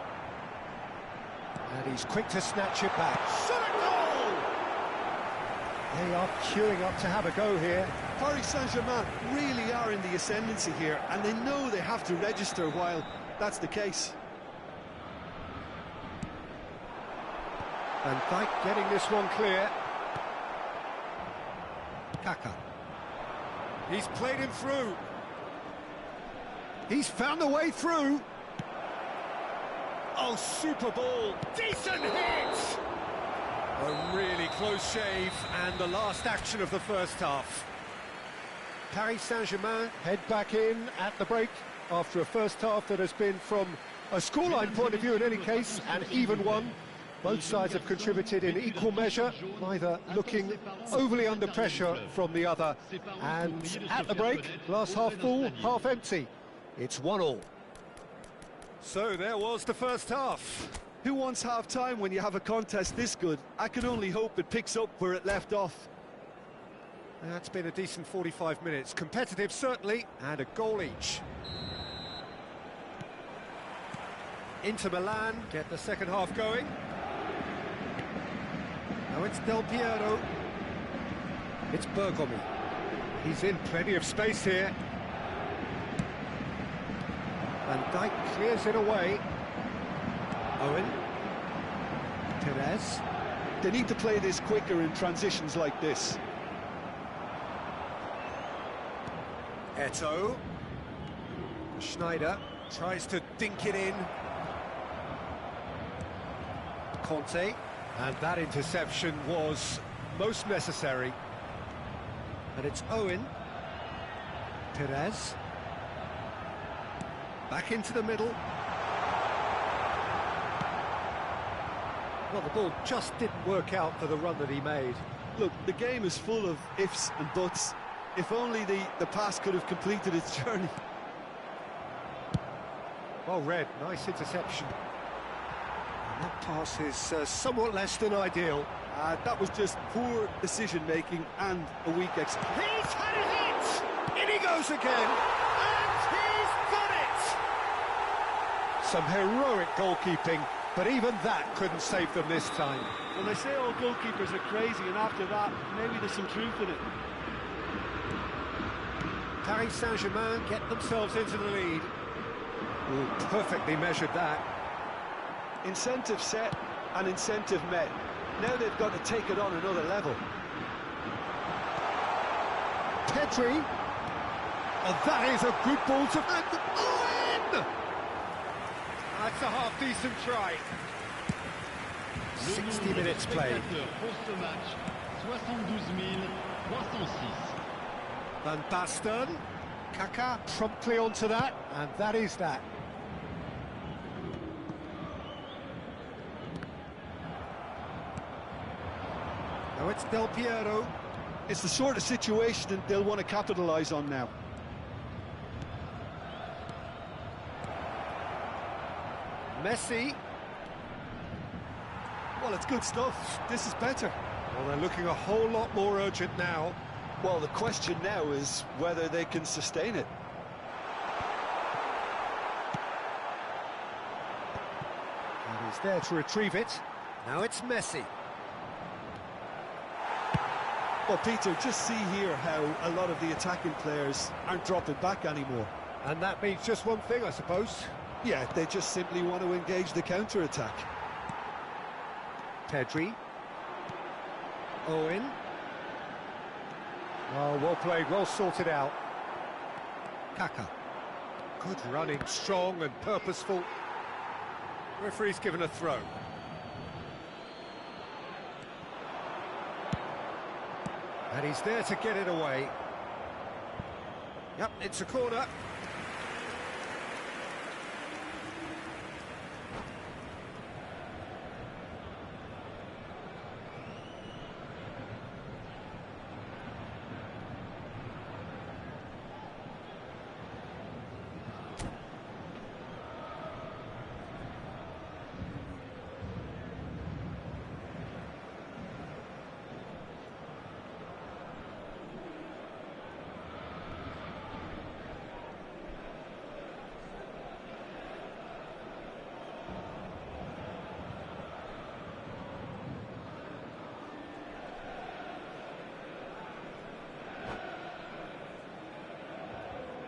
And he's quick to snatch it back. Shot a goal! They are queuing up to have a go here. Paris Saint-Germain really are in the ascendancy here, and they know they have to register while that's the case. Van Dijk getting this one clear. Kaka. He's played him through. He's found a way through. Oh, super ball. Decent hit! A really close shave, and the last action of the first half. Paris Saint-Germain head back in at the break after a first half that has been, from a scoreline point of view in any case, an even one. Both sides have contributed in equal measure, neither looking overly under pressure from the other. And at the break, glass half full, half empty. It's 1-1. So there was the first half. Who wants half-time when you have a contest this good? I can only hope it picks up where it left off. That's been a decent 45 minutes. Competitive, certainly, and a goal each. Inter Milan get the second half going. Now it's Del Piero. It's Bergomi. He's in plenty of space here. Van Dijk clears it away. Owen. Perez. They need to play this quicker in transitions like this. Eto'o. Schneider tries to dink it in. Conte. And that interception was most necessary. And it's Owen. Perez. Back into the middle. Well, the ball just didn't work out for the run that he made. Look, the game is full of ifs and buts. If only the pass could have completed its journey. Well read, nice interception. And that pass is somewhat less than ideal. That was just poor decision-making and a weak execution. He's had a hit! In he goes again! And he's done it! Some heroic goalkeeping, but even that couldn't save them this time. When they say all goalkeepers are crazy, and after that, maybe there's some truth in it. Paris Saint-Germain get themselves into the lead. Ooh, perfectly measured that. Incentive set and incentive met. Now they've got to take it on another level. Petri. Oh, that is a good ball to... And Owen! That's a half-decent try. 60 minutes played. Pour ce match, 72 306. Van Basten. Kaka promptly onto that, and that is that. Now it's Del Piero. It's the sort of situation that they'll want to capitalise on now. Messi. Well, it's good stuff. This is better. Well, they're looking a whole lot more urgent now. Well, the question now is whether they can sustain it. And he's there to retrieve it. Now it's Messi. Well, Peter, just see here how a lot of the attacking players aren't dropping back anymore. And that means just one thing, I suppose. Yeah, they just simply want to engage the counter-attack. Pedri. Owen. Oh, well played, well sorted out. Kaka. Good running, strong and purposeful. Referee's given a throw. And he's there to get it away. Yep, it's a corner.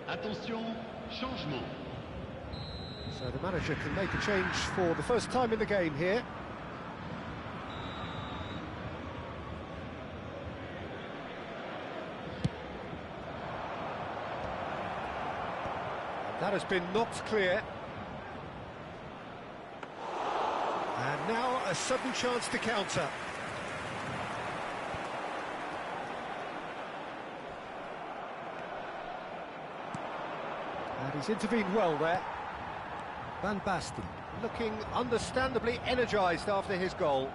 Attention, changement. So the manager can make a change for the first time in the game here. That has been knocked clear. And now a sudden chance to counter. And he's intervened well there. Van Basten looking understandably energised after his goal.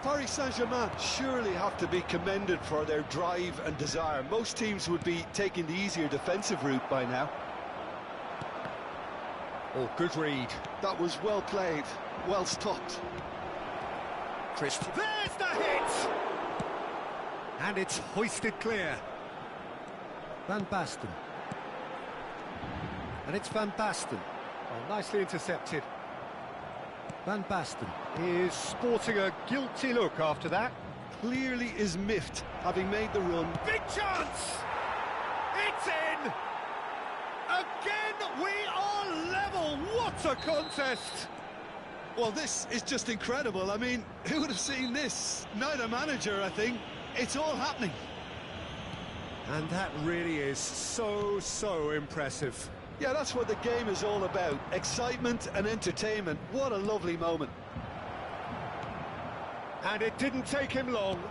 Paris Saint-Germain surely have to be commended for their drive and desire. Most teams would be taking the easier defensive route by now. Oh, good read. That was well played, well stopped. There's the hit! And it's hoisted clear. Van Basten. And it's Van Basten. Oh, nicely intercepted. Van Basten is sporting a guilty look after that. Clearly is miffed, having made the run. Big chance! It's in! Again, we are level! What a contest! Well, this is just incredible. I mean, who would have seen this? Neither manager, I think. It's all happening. And that really is so impressive. Yeah, that's what the game is all about. Excitement and entertainment. What a lovely moment. And it didn't take him long.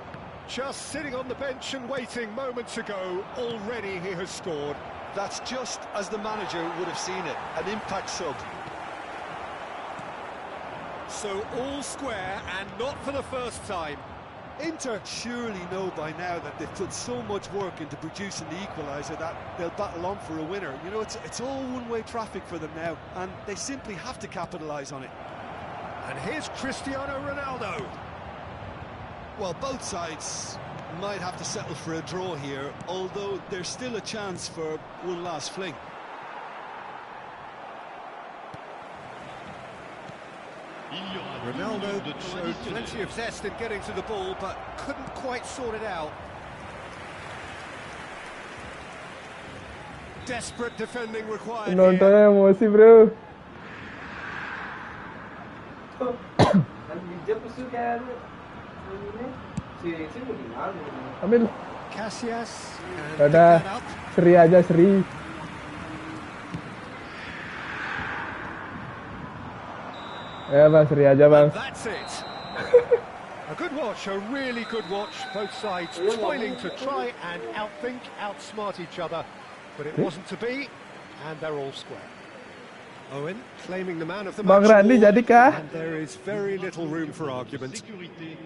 Just sitting on the bench and waiting moments ago, already he has scored. That's just as the manager would have seen it. An impact sub. So all square, and not for the first time. Inter surely know by now that they've put so much work into producing the equaliser that they'll battle on for a winner. You know, it's all one-way traffic for them now, and they simply have to capitalise on it. And here's Cristiano Ronaldo. Well, both sides might have to settle for a draw here, although there's still a chance for one last fling. Ronaldo showed plenty of zest in getting to the ball, but couldn't quite sort it out. Desperate defending required Nontonnya here. emosi, bro. Ambil. Casillas. And Udah, picked that up. seri aja, seri. Ya bang, seri aja bang. And that's it. A good watch, a really good watch. Both sides toiling to try and outthink, outsmart each other. But it wasn't to be, and they're all square. Owen claiming the man of the Bang match. Randy, jadi kah? And there is very little room for argument. Sécurité.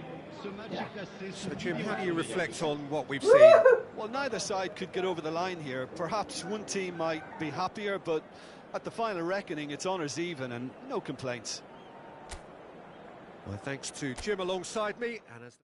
Ce match est classé So sur Jim, how do you reflect on what we've seen? seen? Well, neither side could get over the line here. Perhaps one team might be happier, but at the final reckoning, it's honours even and no complaints. Well, thanks to Jim alongside me, and as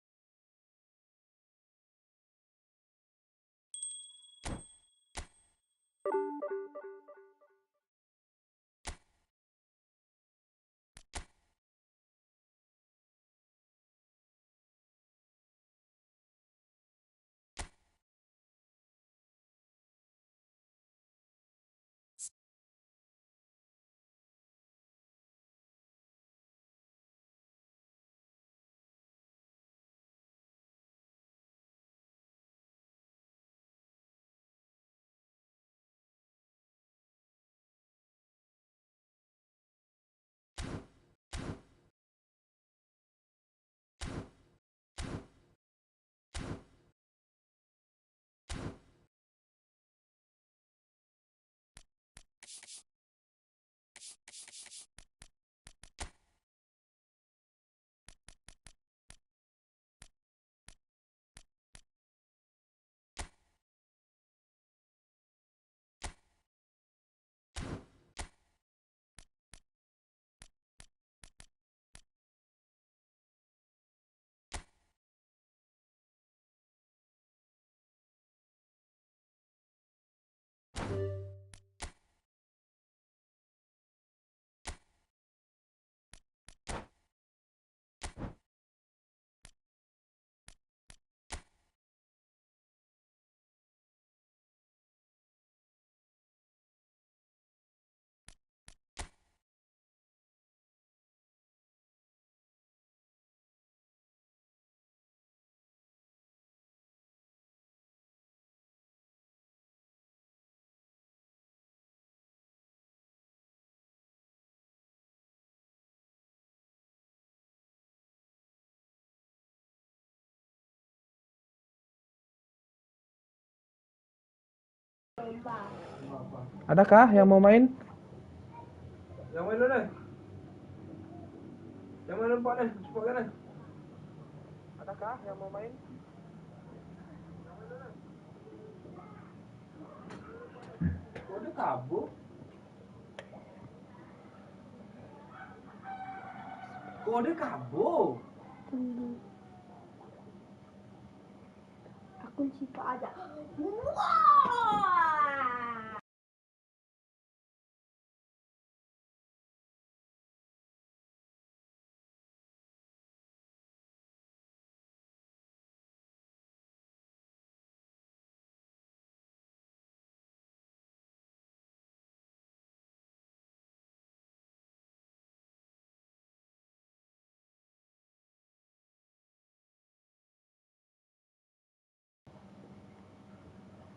Adakah yang mau main? Yang mana nih? Yang mana Pak nih? Cepat kan nih? Adakah yang mau main? Kode kabur? Kode kabur? Akun Sipa ada. Wah!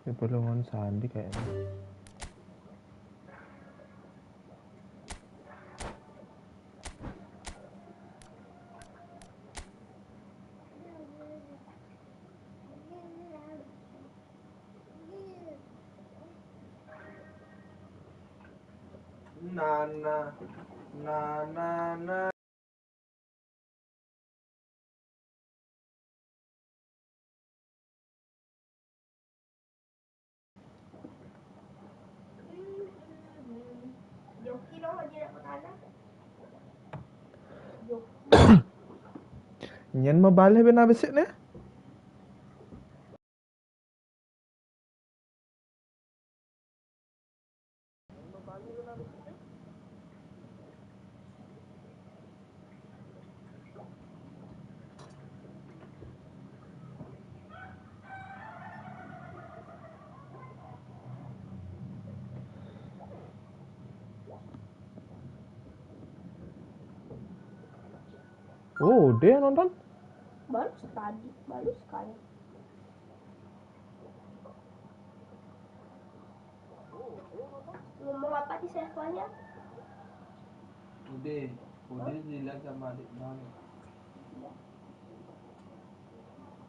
Ini perlongan Sandi kayaknya. Nana. Nana. Joki dong lagi dapat anak. Nyen mabalih benar besik ni. Oh, dia nonton? Baru sekali. Ngomong apa di sekolahnya? Udah dilihat sama adik bang.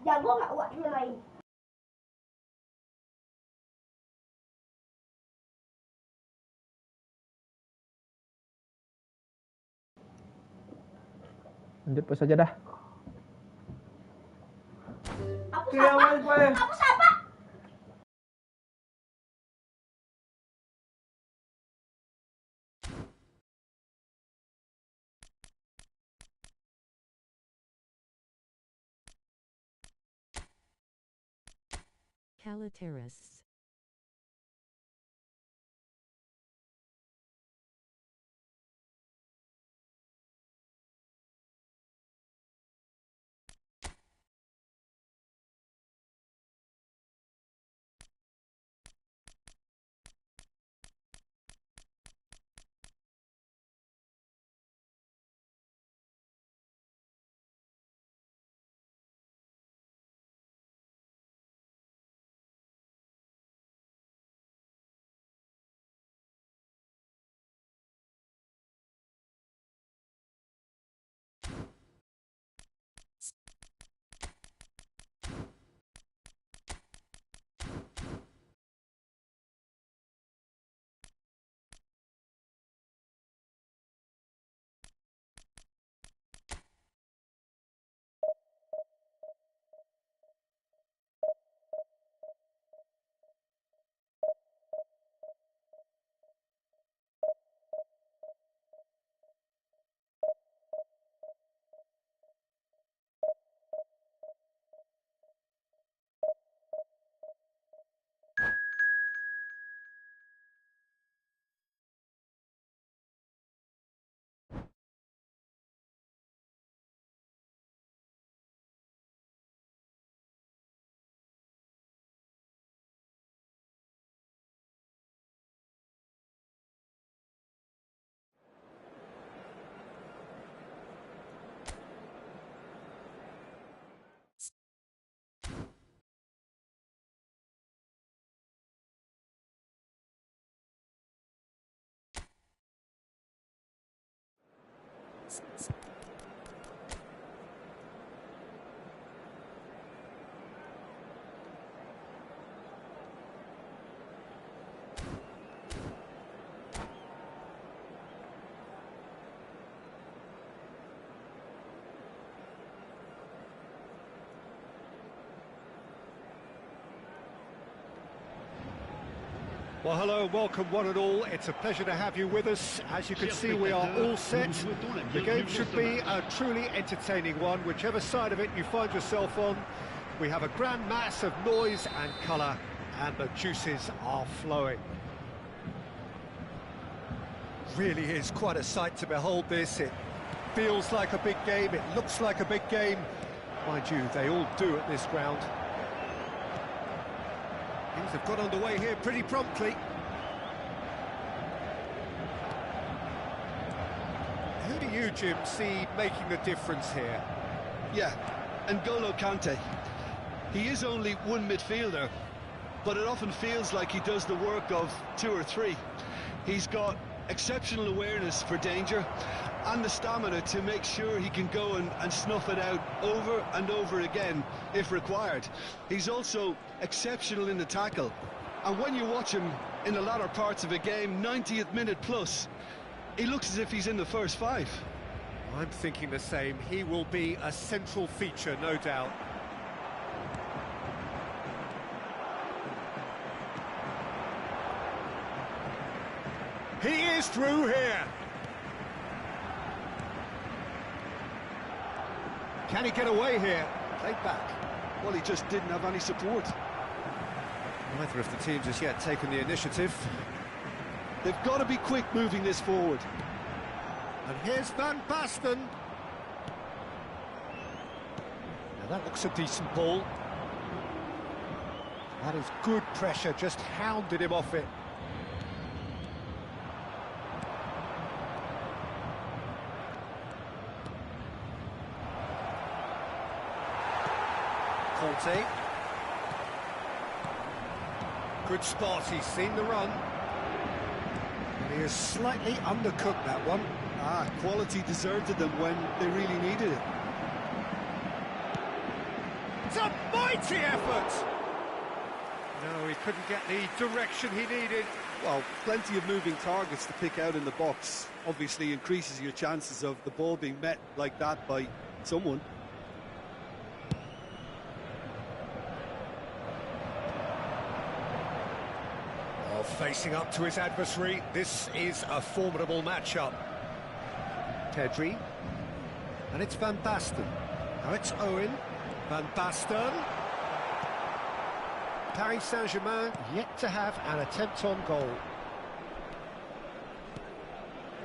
Jago nggak waknya main? Lanjut pas saja dah. Aku Kirawan, siapa? Pak. Aku siapa? Calateris. Well, hello and welcome one and all. It's a pleasure to have you with us. As you can see, we are all set. The game should be a truly entertaining one, whichever side of it you find yourself on. We have a grand mass of noise and colour, and the juices are flowing. Really is quite a sight to behold this. It feels like a big game, it looks like a big game. Mind you, they all do at this ground. Things have got underway here pretty promptly. Who do you, Jim, see making the difference here? Yeah, N'Golo Kante. He is only one midfielder, but it often feels like he does the work of two or three. He's got exceptional awareness for danger and the stamina to make sure he can go and snuff it out over and over again if required. He's also exceptional in the tackle, and when you watch him in the latter parts of a game, 90th minute plus, he looks as if he's in the first five. I'm thinking the same. He will be a central feature, no doubt. He is through here. Can he get away here? Played back. Well, he just didn't have any support. Neither of the teams has yet taken the initiative. They've got to be quick moving this forward. And here's Van Basten. Now that looks a decent ball. That is good pressure, just hounded him off it. Conte. Good spot, he's seen the run. He has slightly undercooked that one. Quality deserted them when they really needed it. It's a mighty effort! No, he couldn't get the direction he needed. Well, plenty of moving targets to pick out in the box. Obviously increases your chances of the ball being met like that by someone. Facing up to his adversary, this is a formidable matchup. Pedri, and it's Van Basten. Now it's Owen, Van Basten. Paris Saint-Germain yet to have an attempt on goal.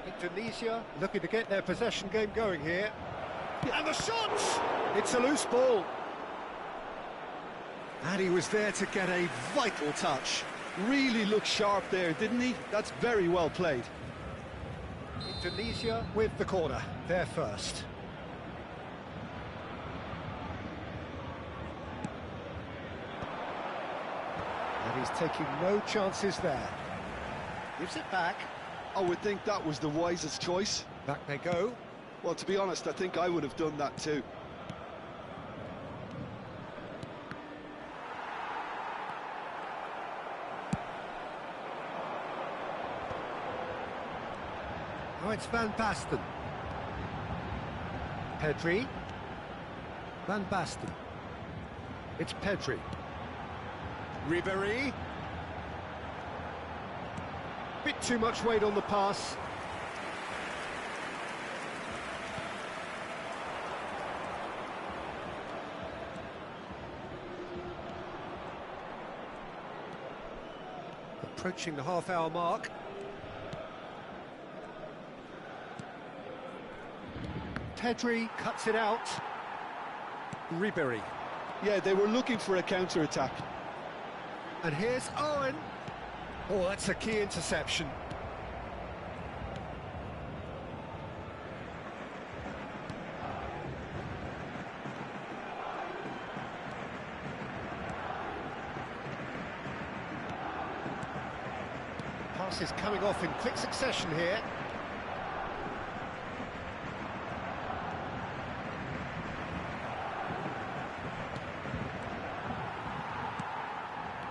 Indonesia looking to get their possession game going here. And the shot! It's a loose ball. And he was there to get a vital touch. Really looked sharp there, didn't he? That's very well played. Indonesia with the corner, they're first. And he's taking no chances there. Gives it back. I would think that was the wisest choice. Back they go. Well, to be honest, I think I would have done that too. Oh, it's Van Basten. Pedri. Van Basten. It's Pedri. Ribéry. Bit too much weight on the pass. Approaching the half-hour mark. Pedri cuts it out. Ribéry. Yeah, they were looking for a counter-attack. And here's Owen. Oh, that's a key interception. Pass is coming off in quick succession here.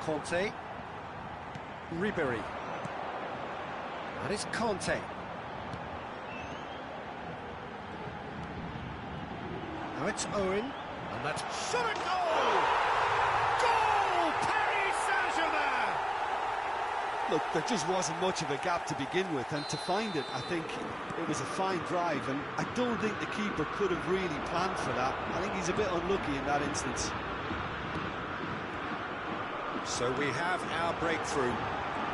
Conte. Ribéry. That is Conte. Now it's Owen. And that's shot at goal! Goal! Paris Saint-Germain! Look, there just wasn't much of a gap to begin with, and to find it, I think it was a fine drive, and I don't think the keeper could have really planned for that. I think he's a bit unlucky in that instance. So we have our breakthrough.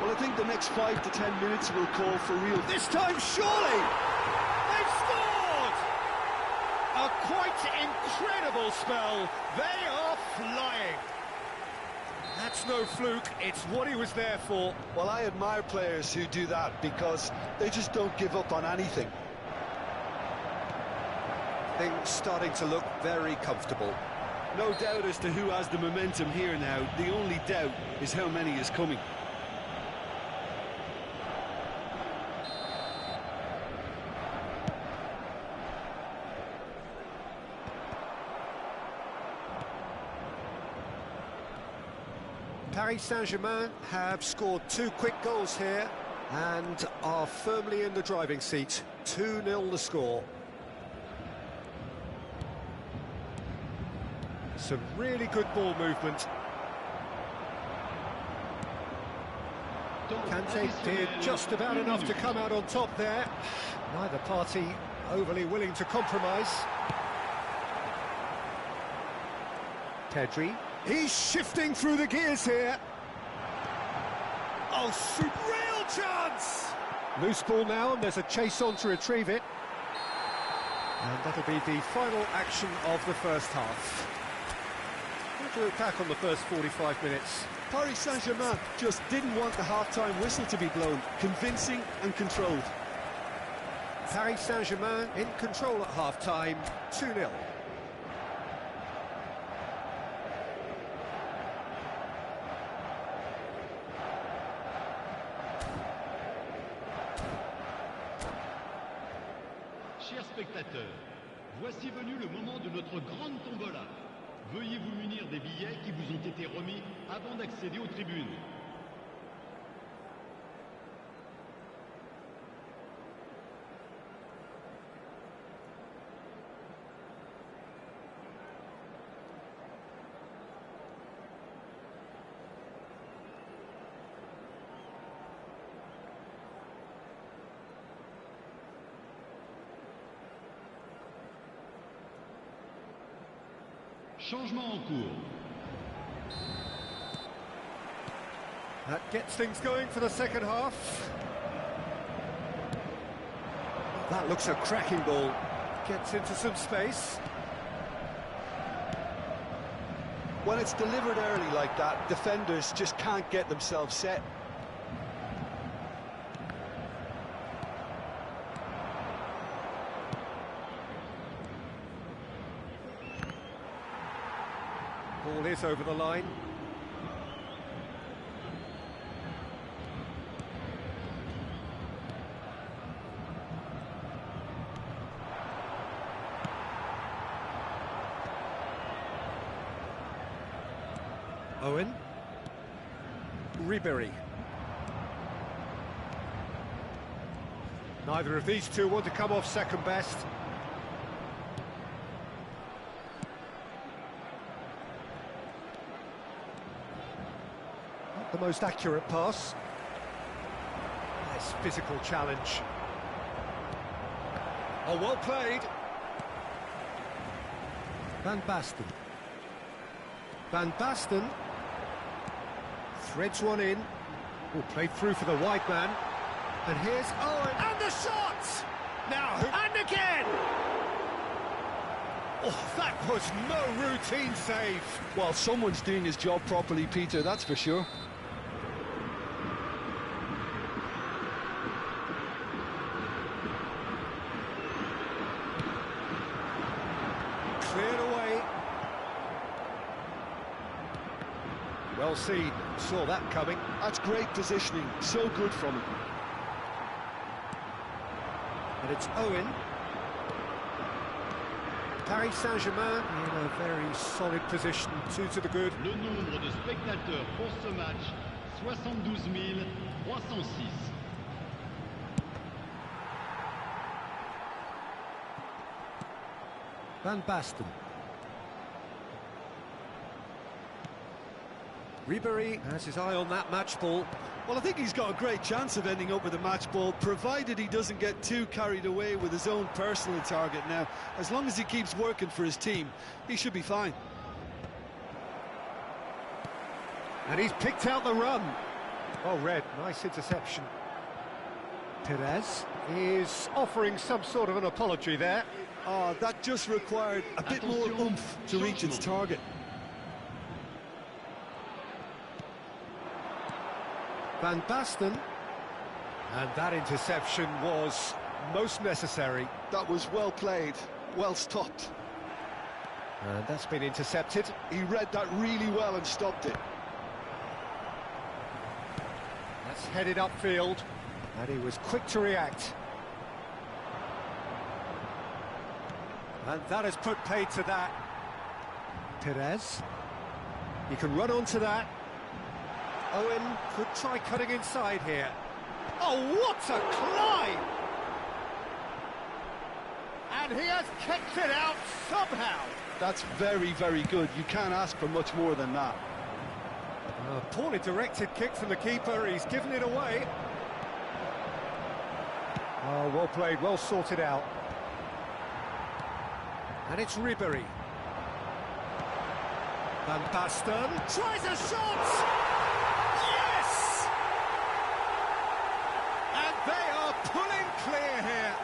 Well, I think the next 5 to 10 minutes will call for real... This time, surely! They've scored! A quite incredible spell. They are flying. That's no fluke, it's what he was there for. Well, I admire players who do that because they just don't give up on anything. Things starting to look very comfortable. No doubt as to who has the momentum here now. The only doubt is how many is coming. Paris Saint-Germain have scored 2 quick goals here and are firmly in the driving seat. 2-0 the score. Some really good ball movement. Kante did just about enough to come out on top there. Neither party overly willing to compromise. Pedri. He's shifting through the gears here. Oh, real chance! Loose ball now, and there's a chase on to retrieve it. And that'll be the final action of the first half. We'll look back on the first 45 minutes. Paris Saint-Germain just didn't want the half-time whistle to be blown. Convincing and controlled. Paris Saint-Germain in control at half-time, 2-0. Chers spectateurs, voici venu le moment de notre grande tombola. Veuillez vous munir des billets qui vous ont été remis avant d'accéder aux tribunes. Changement en cours. That gets things going for the second half. That looks a cracking ball. Gets into some space. When it's delivered early like that, defenders just can't get themselves set. Ball is over the line. Owen. Ribéry. Neither of these two want to come off second best. Not the most accurate pass. Nice physical challenge. Oh, well played. Van Basten. Van Basten threads one in. Oh, played through for the wide man. And here's Owen, and the shot! Now, and again! Oh, that was no routine save. Well, someone's doing his job properly, Peter, that's for sure. Cleared away. Well seen, saw that coming. That's great positioning, so good from him. And it's Owen. Paris Saint-Germain in a very solid position, 2 to the good. Le nombre de spectateurs pour ce match, 72 306. Van Basten. Ribery has his eye on that match ball. Well, I think he's got a great chance of ending up with a match ball, provided he doesn't get too carried away with his own personal target now. As long as he keeps working for his team, he should be fine. And he's picked out the run. Oh, Red, nice interception. Perez is offering some sort of an apology there. Oh, that just required a bit more oomph to reach its target. Van Basten. And that interception was most necessary. That was well played, well stopped. And that's been intercepted. He read that really well and stopped it. That's headed upfield. And he was quick to react. And that has put paid to that. Perez. He can run onto that. Owen could try cutting inside here. Oh, what a climb! And he has kicked it out somehow. That's very, very good. You can't ask for much more than that. A poorly directed kick from the keeper. He's given it away. Oh, well played, well sorted out. And it's Ribery. Van Basten tries a shot! Yes! And they are pulling clear here.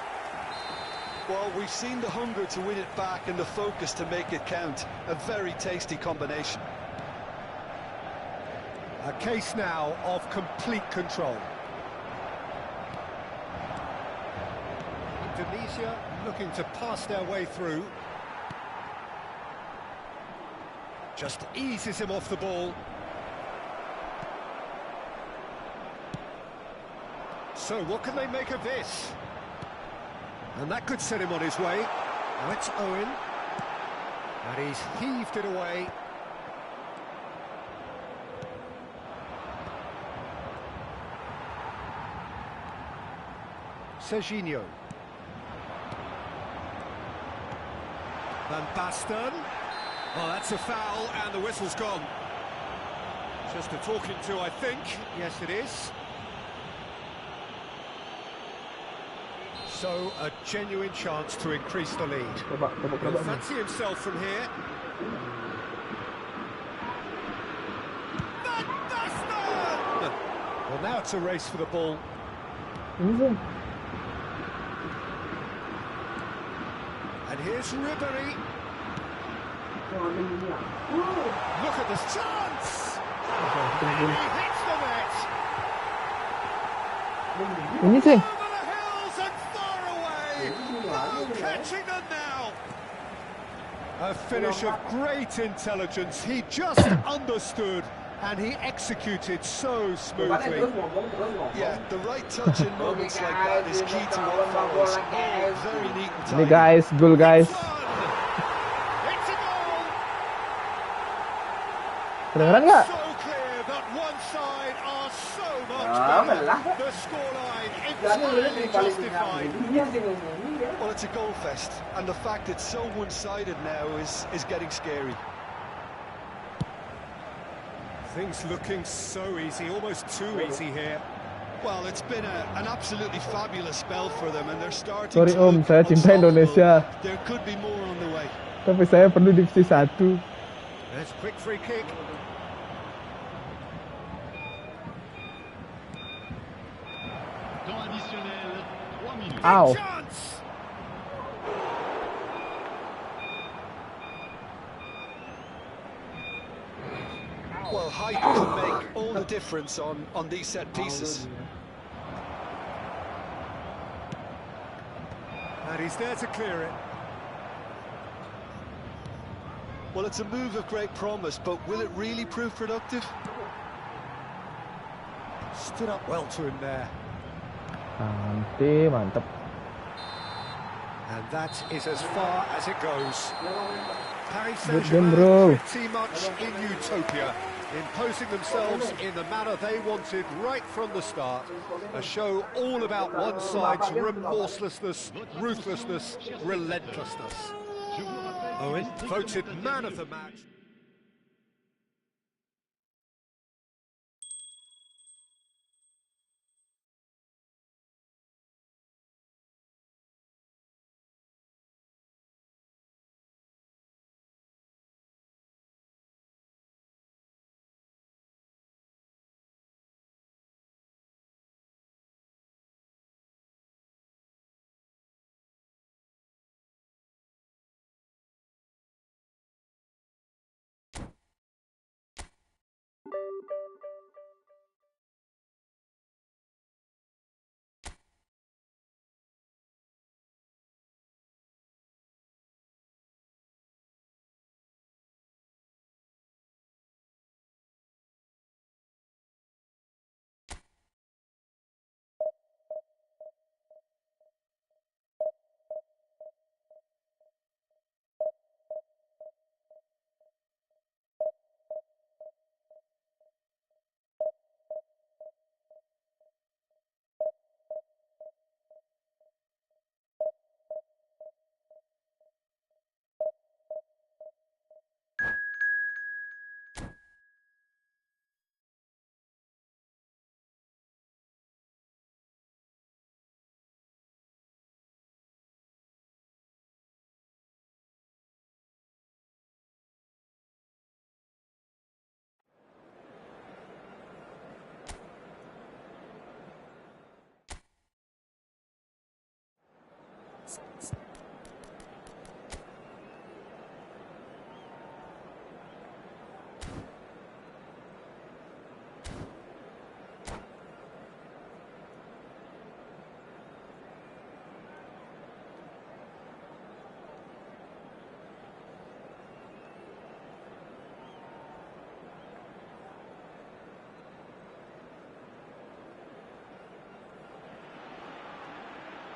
Well, we've seen the hunger to win it back and the focus to make it count. A very tasty combination. A case now of complete control. Indonesia looking to pass their way through. Just eases him off the ball. So what can they make of this? And that could set him on his way. Now it's Owen. And he's heaved it away. Serginho. Van Basten. Oh, that's a foul, and the whistle's gone. Just a talking to, I think. Yes, it is. So, a genuine chance to increase the lead. He'll fancy himself from here. Van Basten! Well, now it's a race for the ball. And here's Ribery. Look at this chance! And he hits the net! Over the hills and far away! Oh, catching them now! A finish of great intelligence. He just understood and he executed so smoothly. Yeah, the right touch in moments like that is key to what follows. Oh, very neat and tidy. Ini guys, goal guys. Kedengeran nggak? So clear that one side are so much better. The scoreline entirely justified. Well, it's a goal fest, and the fact it's so one-sided now is getting scary. Things looking so easy, almost too easy here. Well, it's been an absolutely fabulous spell for them, and they're starting Sorry to Om, saya cinta Indonesia. There could be more on the way. Tapi saya perlu divisi 1. There's a quick free kick. Temps additionnel, 3 minutes. Ow. Chance! Well, height can make all the difference on these set pieces. And he's there to clear it. Well, it's a move of great promise, but will it really prove productive? Stood up well to him there. Mantap. And that is as far as it goes. Paris Good game, bro. Saint-Germain pretty much in utopia, imposing themselves in the manner they wanted right from the start. A show all about one side's remorselessness, ruthlessness, relentlessness. Owen voted man of the match.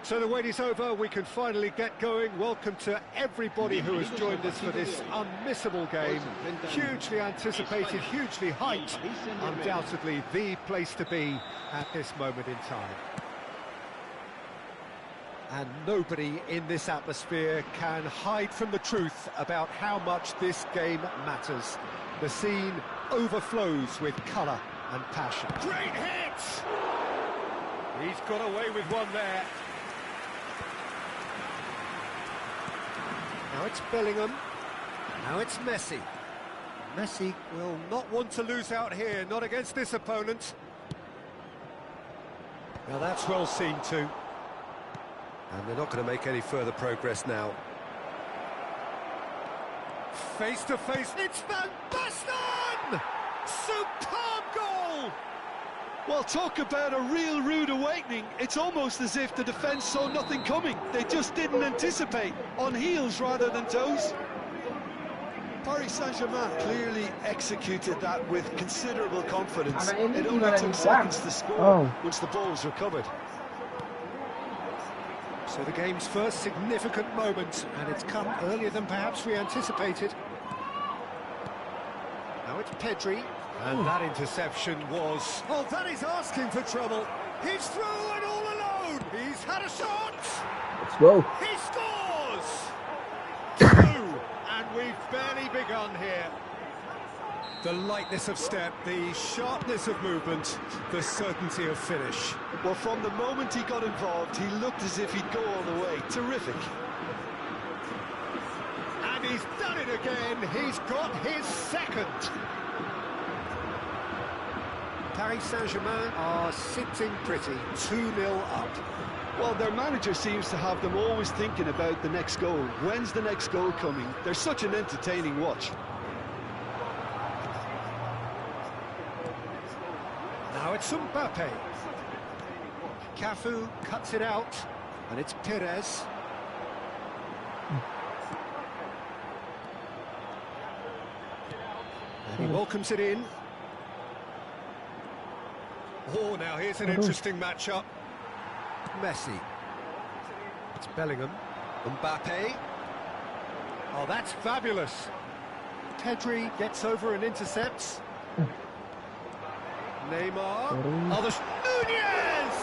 So the wait is over, we can finally get going. Welcome to everybody who has joined us for this unmissable game. Hugely anticipated, hugely hyped, undoubtedly the place to be at this moment in time. And nobody in this atmosphere can hide from the truth about how much this game matters. The scene overflows with colour and passion. Great hit! He's got away with one there. Now it's Bellingham. Now it's Messi. Messi will not want to lose out here, not against this opponent. Now that's well seen too. And they're not going to make any further progress now. Face to face, it's Van Basten! Superb goal! Well, talk about a real rude awakening. It's almost as if the defence saw nothing coming. They just didn't anticipate, on heels rather than toes. Paris Saint-Germain clearly executed that with considerable confidence. It only took seconds to score once the ball was recovered. So the game's first significant moment, and it's come earlier than perhaps we anticipated. Now it's Pedri. And that interception was... Oh, that is asking for trouble. He's through and all alone. He's had a shot. Let's go. He scores! 2, and we've barely begun here. The lightness of step, the sharpness of movement, the certainty of finish. Well, from the moment he got involved, he looked as if he'd go all the way. Terrific. And he's done it again. He's got his second. Paris Saint-Germain are sitting pretty, 2-0 up. Well, their manager seems to have them always thinking about the next goal. When's the next goal coming? They're such an entertaining watch. Now it's Mbappe. Cafu cuts it out, and it's Perez. And he welcomes it in. Oh, now here's an interesting matchup. Messi. It's Bellingham. Mbappe. Oh, that's fabulous. Pedri gets over and intercepts. Neymar. Oh, there's Nunez!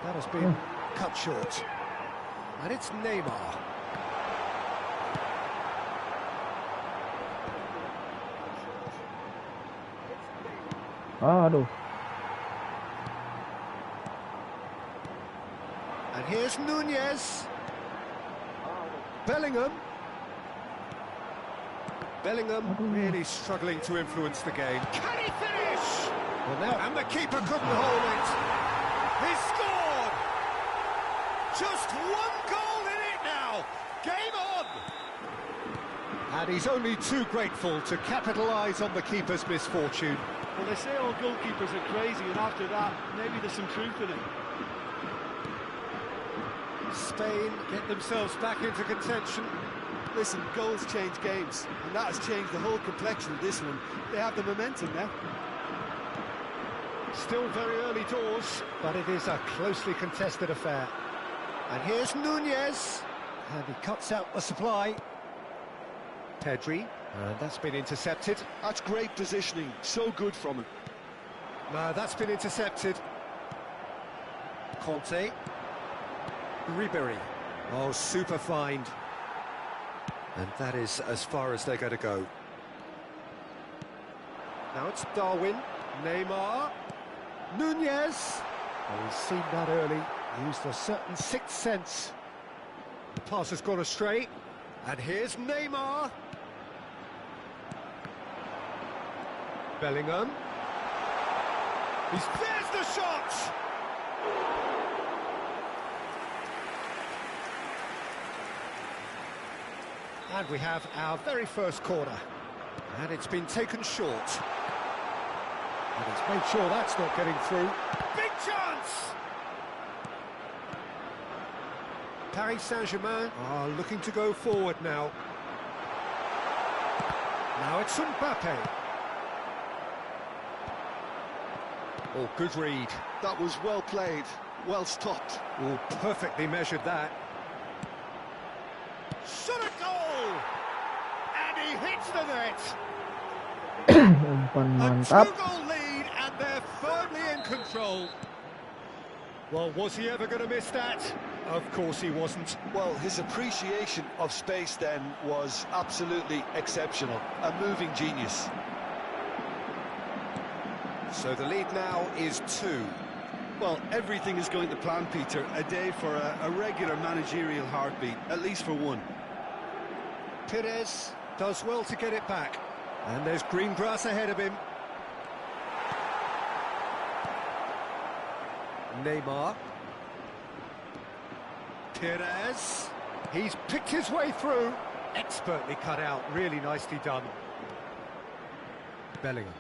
That has been cut short. And it's Neymar. Aduh. And here's Nunez. Bellingham. Bellingham really struggling to influence the game. Can he finish? Well, now, and the keeper couldn't hold it. He scored! Just one goal in it now. Game on! And he's only too grateful to capitalise on the keeper's misfortune. Well, they say all goalkeepers are crazy, and after that, maybe there's some truth in it. Spain get themselves back into contention. Listen, goals change games, and that has changed the whole complexion of this one. They have the momentum now. Still very early doors, but it is a closely contested affair. And here's Nunez, and he cuts out the supply. Pedri, and that's been intercepted. That's great positioning, so good from him. No, that's been intercepted. Conte. Ribery. Oh, super find. And that is as far as they're going to go. Now it's Darwin. Neymar. Nunez. Oh, he's seen that early. Used a certain sixth sense. The pass has gone astray. And here's Neymar. Bellingham. There's the shot! And we have our very first corner. And it's been taken short. And he's made sure that's not getting through. Big chance! Paris Saint-Germain are looking to go forward now. Now it's Mbappe. Oh, good read. That was well played, well stopped. Oh, perfectly measured that. Shot a goal! And he hits the net! Umpan A mantap. two-goal lead, and they're firmly in control. Well, was he ever going to miss that? Of course he wasn't. Well, his appreciation of space then was absolutely exceptional. A moving genius. So the lead now is 2. Well, everything is going to plan, Peter. A day for a regular managerial heartbeat, at least for one. Perez does well to get it back. And there's green grass ahead of him. Neymar. Perez. He's picked his way through. Expertly cut out, really nicely done. Bellingham.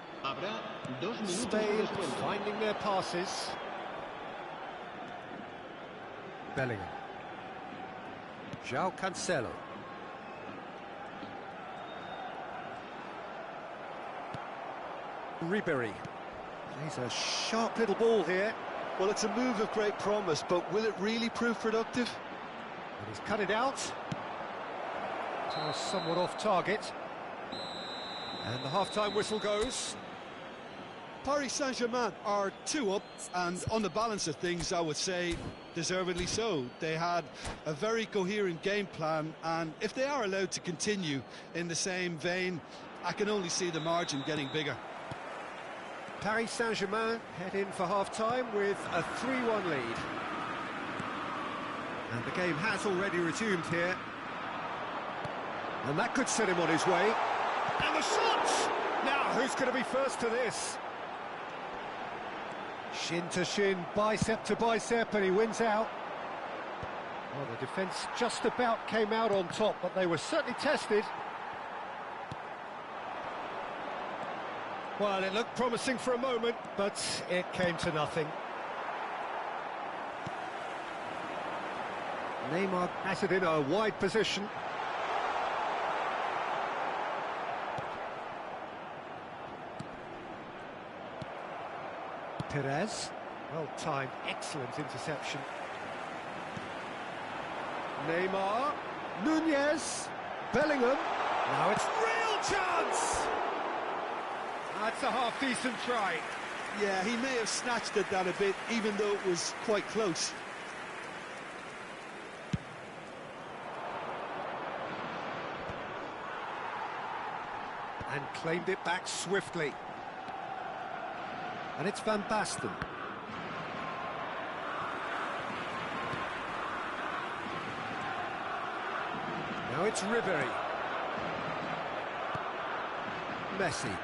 Spain finding their passes. Bellingham. João Cancelo. Ribery. He's a sharp little ball here. Well, it's a move of great promise, but will it really prove productive? And he's cut it out. So somewhat off target. And the half-time whistle goes. Paris Saint-Germain are 2 up, and on the balance of things, I would say deservedly so. They had a very coherent game plan, and if they are allowed to continue in the same vein, I can only see the margin getting bigger. Paris Saint-Germain head in for half-time with a 3-1 lead. And the game has already resumed here. And that could set him on his way. And the shot! Now, who's going to be first to this? Shin to shin, bicep to bicep, and he wins out. Well, the defence just about came out on top, but they were certainly tested. Well, it looked promising for a moment, but it came to nothing. Neymar has it in a wide position. Perez, well-timed, excellent interception. Neymar, Nunez, Bellingham. Now it's real chance! That's a half-decent try. Yeah, he may have snatched at that a bit, even though it was quite close. And claimed it back swiftly. And it's Van Basten. Now it's Ribery. Messi.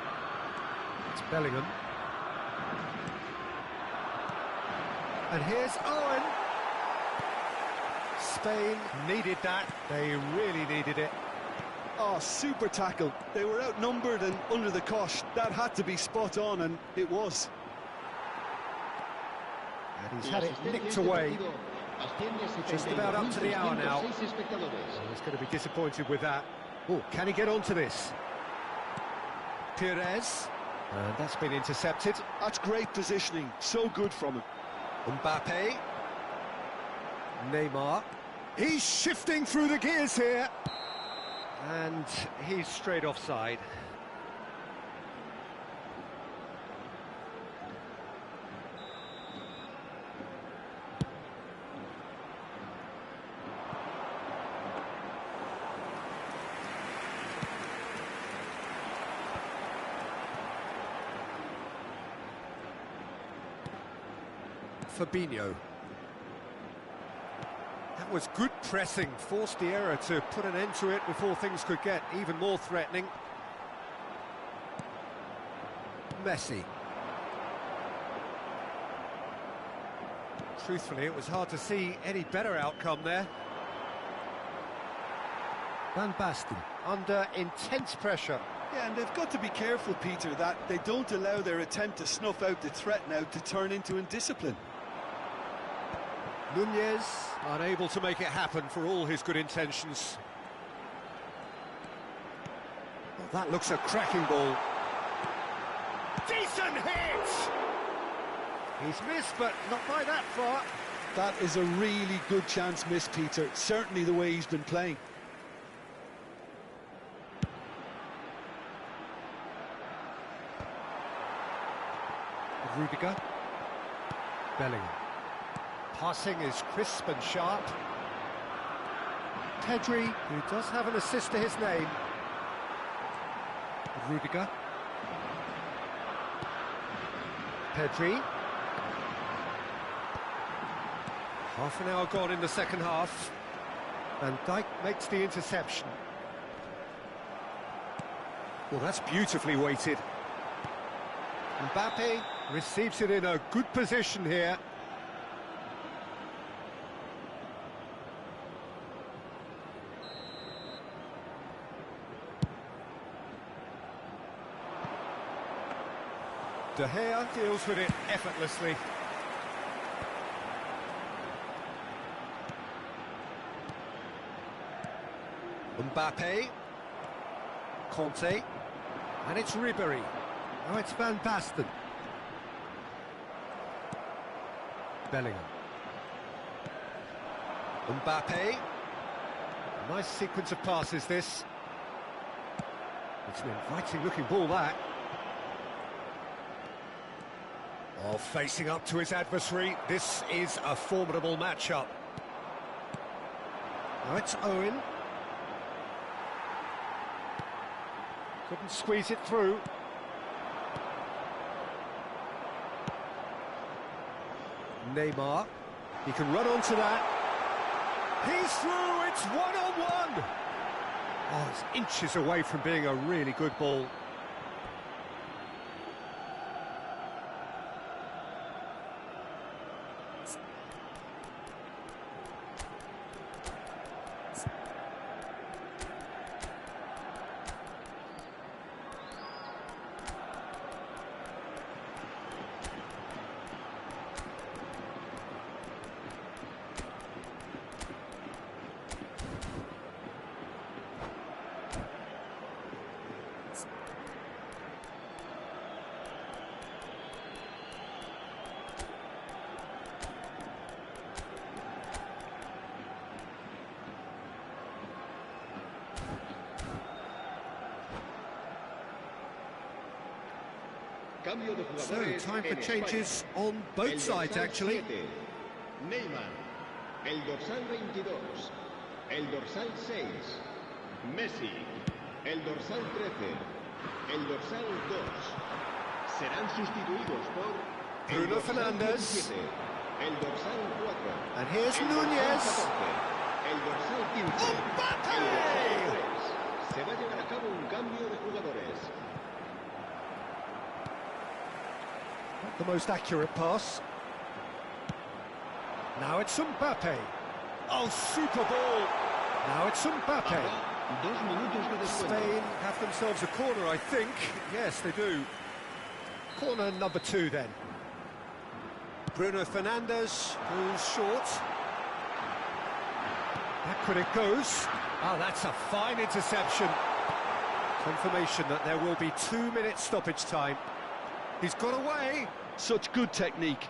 It's Bellingham. And here's Owen. Spain needed that. They really needed it. Oh, super tackle. They were outnumbered and under the cosh. That had to be spot on, and it was. And he's had it nicked away. Just about up to the hour now. He's going to be disappointed with that. Oh, can he get onto this? Perez. And that's been intercepted. That's great positioning. So good from him. Mbappe. Neymar. He's shifting through the gears here. And he's straight offside. Fabinho. That was good pressing, forced the error to put an end to it before things could get even more threatening. Messi. Truthfully, it was hard to see any better outcome there. Van Basten, under intense pressure. Yeah, and they've got to be careful, Peter, that they don't allow their attempt to snuff out the threat now to turn into indiscipline. Nunez, unable to make it happen for all his good intentions. Well, that looks a cracking ball. Decent hit! He's missed, but not by that far. That is a really good chance missed, Peter. Certainly the way he's been playing. Rudiger. Bellingham. Passing is crisp and sharp. Pedri, who does have an assist to his name. Rudiger. Pedri. Half an hour gone in the second half. Van Dijk makes the interception. Well, that's beautifully weighted. Mbappe receives it in a good position here. De Gea deals with it effortlessly. Mbappe. Conte. And it's Ribéry. Now it's Van Basten. Bellingham. Mbappe. Nice sequence of passes, this. It's an inviting-looking ball, that. Oh, facing up to his adversary. This is a formidable matchup. Now it's Owen. Couldn't squeeze it through. Neymar. He can run onto that. He's through, it's one-on-one! Oh, it's inches away from being a really good ball. So, time for changes on both sides, actually. Neymar, el dorsal 22, el dorsal 6, Messi, el dorsal 13, el dorsal 2, serán sustituidos por Bruno Fernandes, el dorsal 4, and here's Núñez. el dorsal 15, Mbappe! el dorsal 3. Se va a llevar a cabo un cambio de jugadores. Not the most accurate pass. Now it's Mbappe. Oh, super ball. Now it's Mbappe. Spain have themselves a corner, I think. Yes, they do. Corner number 2, then. Bruno Fernandes, who's short. Backward it goes. Oh, that's a fine interception. Confirmation that there will be 2-minute stoppage time. He's got away. Such good technique.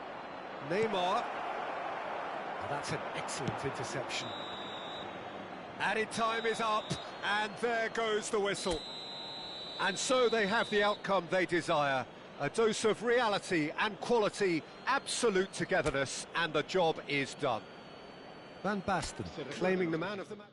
Neymar. Oh, that's an excellent interception. Added time is up, and there goes the whistle. And so they have the outcome they desire. A dose of reality and quality, absolute togetherness, and the job is done. Van Basten claiming the man of the match.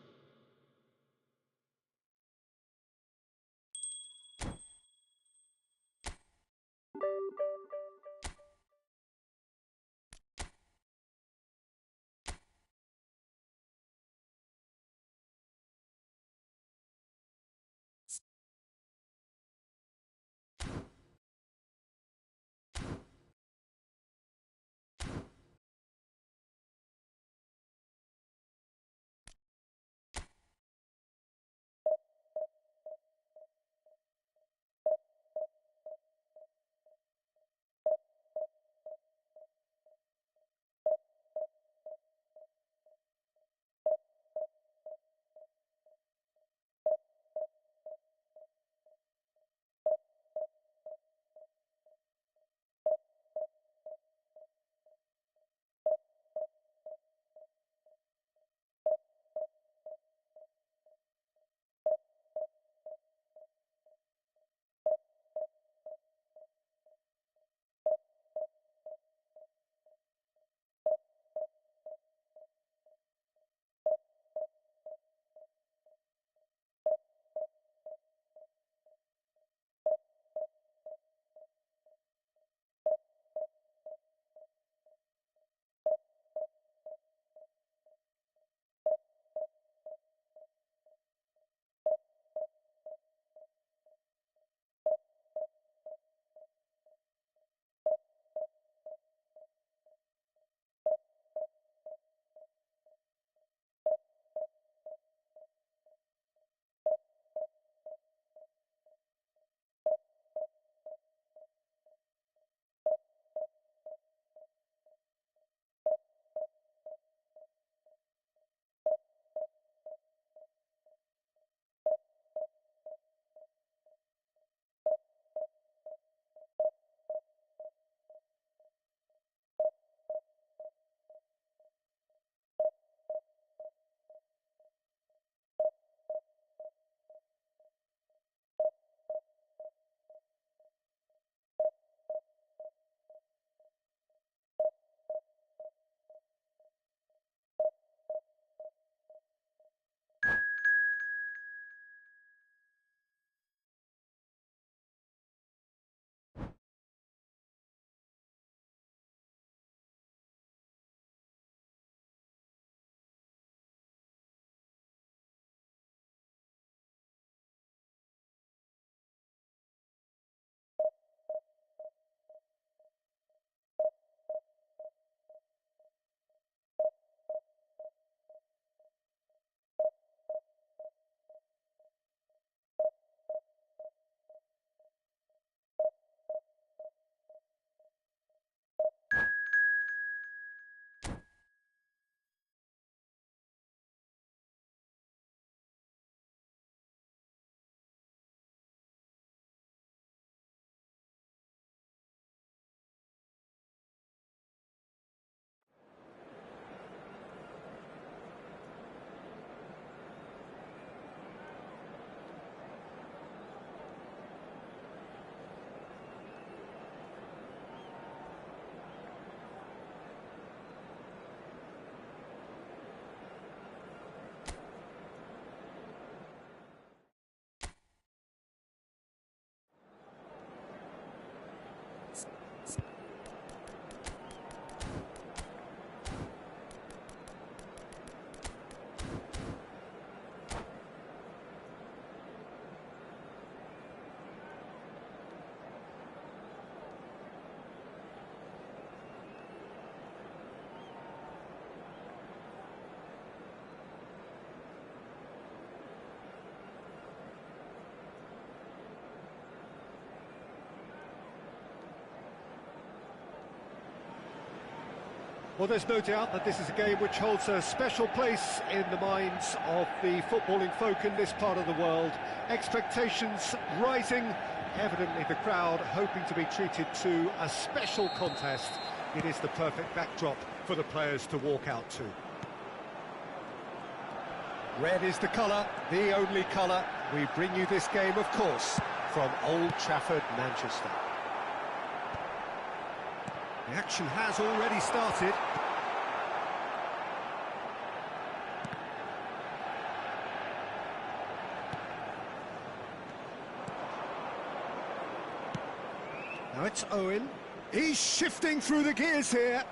Well, there's no doubt that this is a game which holds a special place in the minds of the footballing folk in this part of the world. Expectations rising, evidently the crowd hoping to be treated to a special contest. It is the perfect backdrop for the players to walk out to. Red is the colour, the only colour. We bring you this game, of course, from Old Trafford, Manchester. The action has already started. Now it's Owen. He's shifting through the gears here.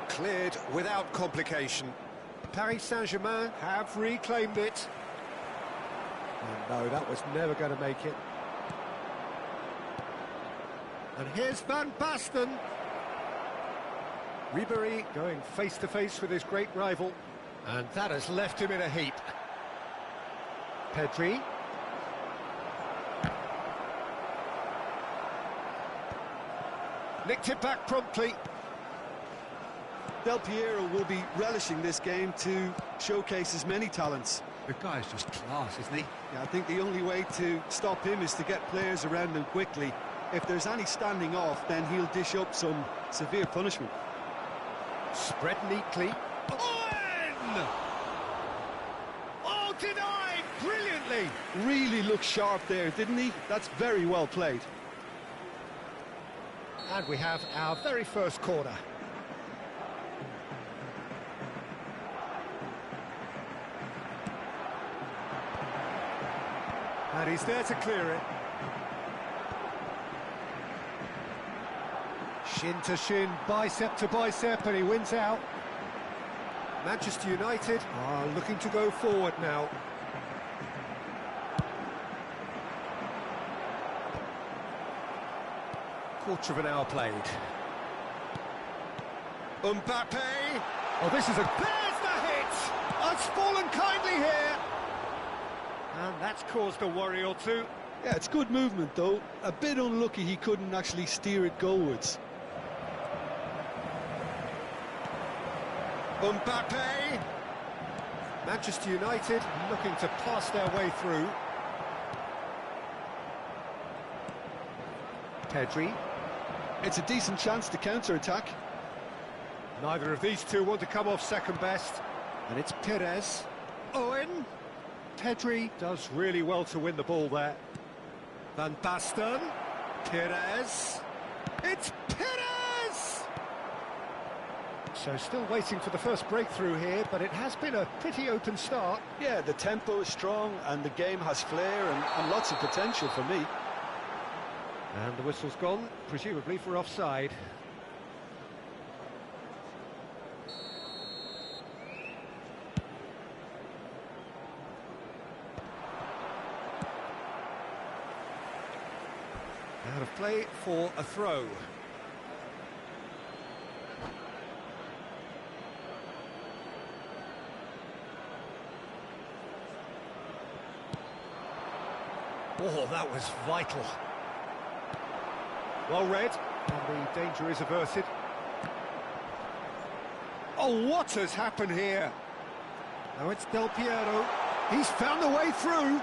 Cleared without complication. Paris Saint-Germain have reclaimed it. Oh, no, that was never going to make it. And here's Van Basten. Ribéry going face-to-face with his great rival. And that has left him in a heap. Pedri. Nicked it back promptly. Del Piero will be relishing this game to showcase his many talents. The guy's just class, isn't he? Yeah, I think the only way to stop him is to get players around him quickly. If there's any standing off, then he'll dish up some severe punishment. Spread neatly. Owen! Oh, denied brilliantly! Really looked sharp there, didn't he? That's very well played. And we have our very first corner. And he's there to clear it. Shin to shin, bicep to bicep, and he wins out. Manchester United are looking to go forward now. Quarter of an hour played. Mbappe! Oh, this is a... There's the hit! It's fallen kindly here! And that's caused a worry or two. Yeah, it's good movement, though. A bit unlucky he couldn't actually steer it goalwards. Mbappe! Manchester United looking to pass their way through. Pedri. It's a decent chance to counter-attack. Neither of these two want to come off second best. And it's Perez. Owen. Pedri does really well to win the ball there. Van Basten. Perez. It's Perez! So still waiting for the first breakthrough here, but it has been a pretty open start. Yeah, the tempo is strong and the game has flair and lots of potential for me. And the whistle's gone, presumably for offside. Out of play for a throw. Oh, that was vital. Well read, and the danger is averted. Oh, what has happened here? Now it's Del Piero. He's found the way through.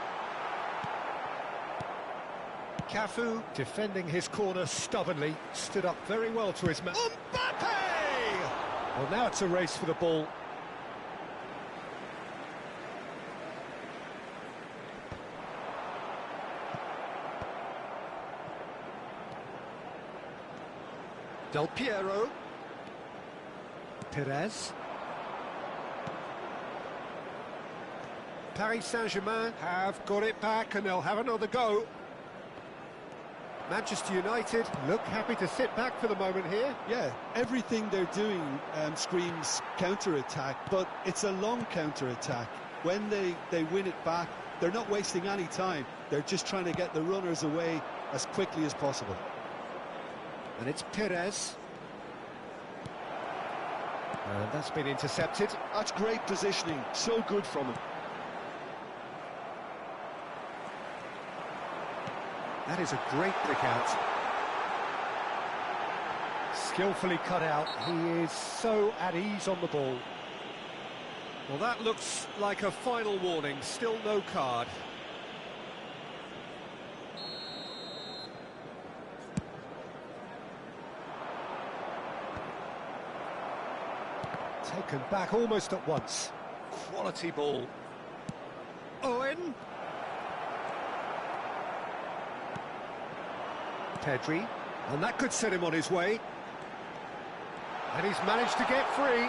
Cafu, defending his corner stubbornly, stood up very well to his man. Mbappe! Well, now it's a race for the ball. Del Piero. Perez. Paris Saint-Germain have got it back and they'll have another go. Manchester United look happy to sit back for the moment here. Yeah, everything they're doing screams counter-attack, but it's a long counter-attack. When they win it back, they're not wasting any time. They're just trying to get the runners away as quickly as possible. And it's Perez. And that's been intercepted. That's great positioning, so good from him. That is a great pick out. Skillfully cut out. He is so at ease on the ball. Well, that looks like a final warning. Still no card. Taken back almost at once. Quality ball. Owen. Pedri. And that could set him on his way. And he's managed to get free.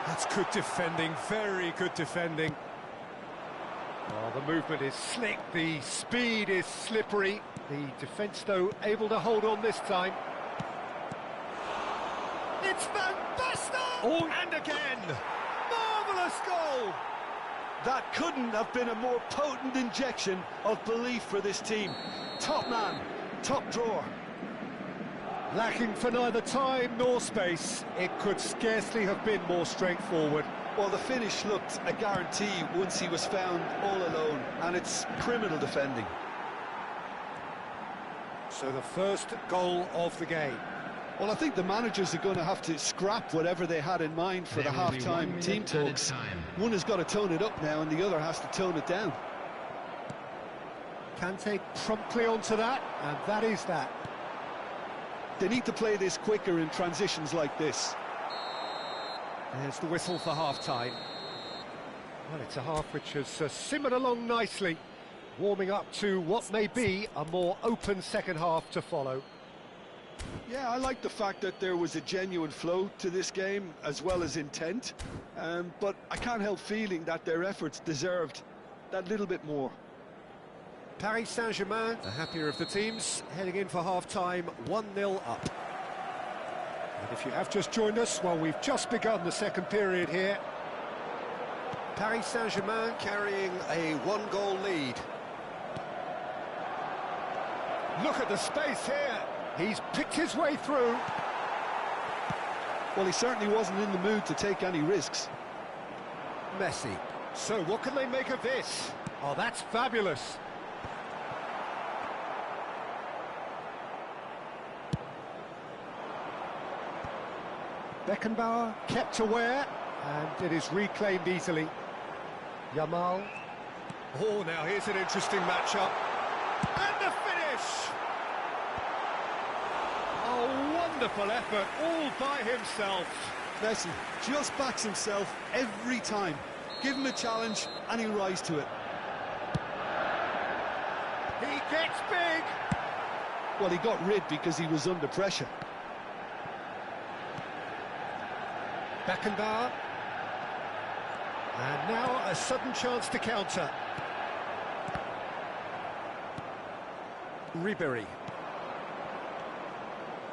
That's good defending, very good defending. Oh, the movement is slick, the speed is slippery. The defence, though, able to hold on this time. It's Van Basten! Oh, and again! Marvellous goal! That couldn't have been a more potent injection of belief for this team. Top man, top drawer. Lacking for neither time nor space, it could scarcely have been more straightforward. Well, the finish looked a guarantee once he was found all alone, and it's criminal defending. So the first goal of the game. Well, I think the managers are going to have to scrap whatever they had in mind for the half-time team talks. One has got to tone it up now, and the other has to tone it down. Kante promptly onto that, and that is that. They need to play this quicker in transitions like this. There's the whistle for half-time. Well, it's a half which has simmered along nicely, warming up to what may be a more open second half to follow. Yeah, I like the fact that there was a genuine flow to this game, as well as intent. But I can't help feeling that their efforts deserved that little bit more. Paris Saint-Germain, the happier of the teams, heading in for half-time, 1-0 up. And if you have just joined us, well, we've just begun the second period here. Paris Saint-Germain carrying a one-goal lead. Look at the space here. He's picked his way through. Well, he certainly wasn't in the mood to take any risks. Messi. So what can they make of this? Oh, that's fabulous. Beckenbauer kept aware, and it is reclaimed easily. Yamal. Oh, now here's an interesting matchup. And the finish! Oh, wonderful effort, all by himself. Messi just backs himself every time. Give him a challenge, and he'll rise to it. He gets big! Well, he got rid because he was under pressure. Beckenbauer. And now a sudden chance to counter. Ribéry.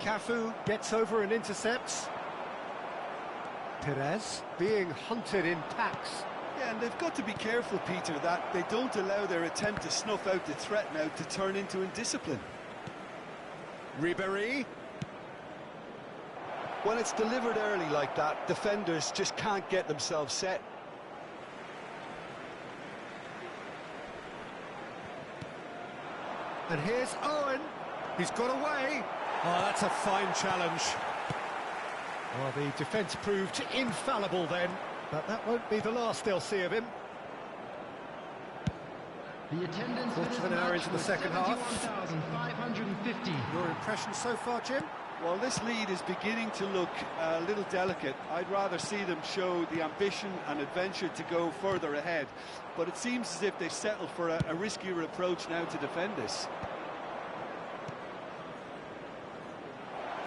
Cafu gets over and intercepts. Perez being hunted in packs. Yeah, and they've got to be careful, Peter, that they don't allow their attempt to snuff out the threat now to turn into indiscipline. Ribéry. When it's delivered early like that, defenders just can't get themselves set. And here's Owen. He's got away. Oh, that's a fine challenge. Well, the defence proved infallible then, but that won't be the last they'll see of him. The attendance Quarter of an hour into the second half. 71,550. Your impression so far, Jim? Well, this lead is beginning to look a little delicate. I'd rather see them show the ambition and adventure to go further ahead. But it seems as if they've settled for a riskier approach now to defend this.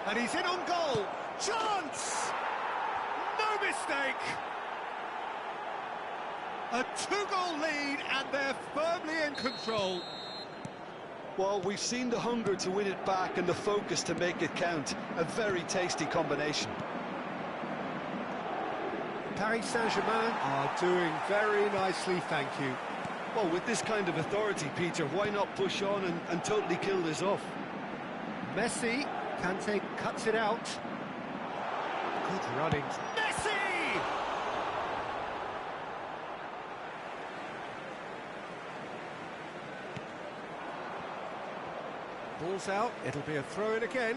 And he's in on goal. Chance! No mistake! A two-goal lead, and they're firmly in control. Well, we've seen the hunger to win it back and the focus to make it count. A very tasty combination. Paris Saint-Germain are doing very nicely, thank you. Well, with this kind of authority, Peter, why not push on and totally kill this off? Messi, Kante cuts it out. Good running. Messi! Ball's out, it'll be a throw-in again.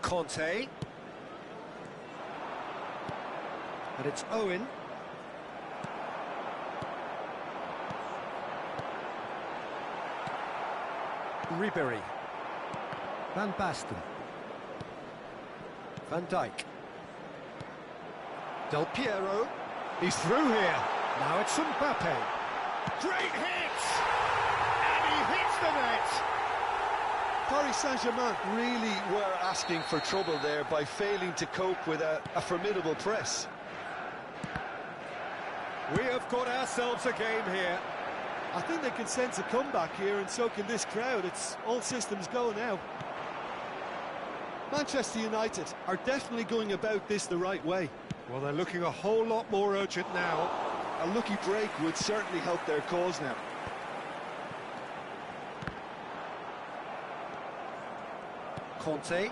Conte. And it's Owen. Ribery. Van Basten. Van Dijk. Del Piero. He's through here. Now it's Mbappe. Great hit! And he hits the net! Paris Saint-Germain really were asking for trouble there by failing to cope with a formidable press. We have got ourselves a game here. I think they can sense a comeback here, and so can this crowd. It's all systems go now. Manchester United are definitely going about this the right way. Well, they're looking a whole lot more urgent now. A lucky break would certainly help their cause now. Conte.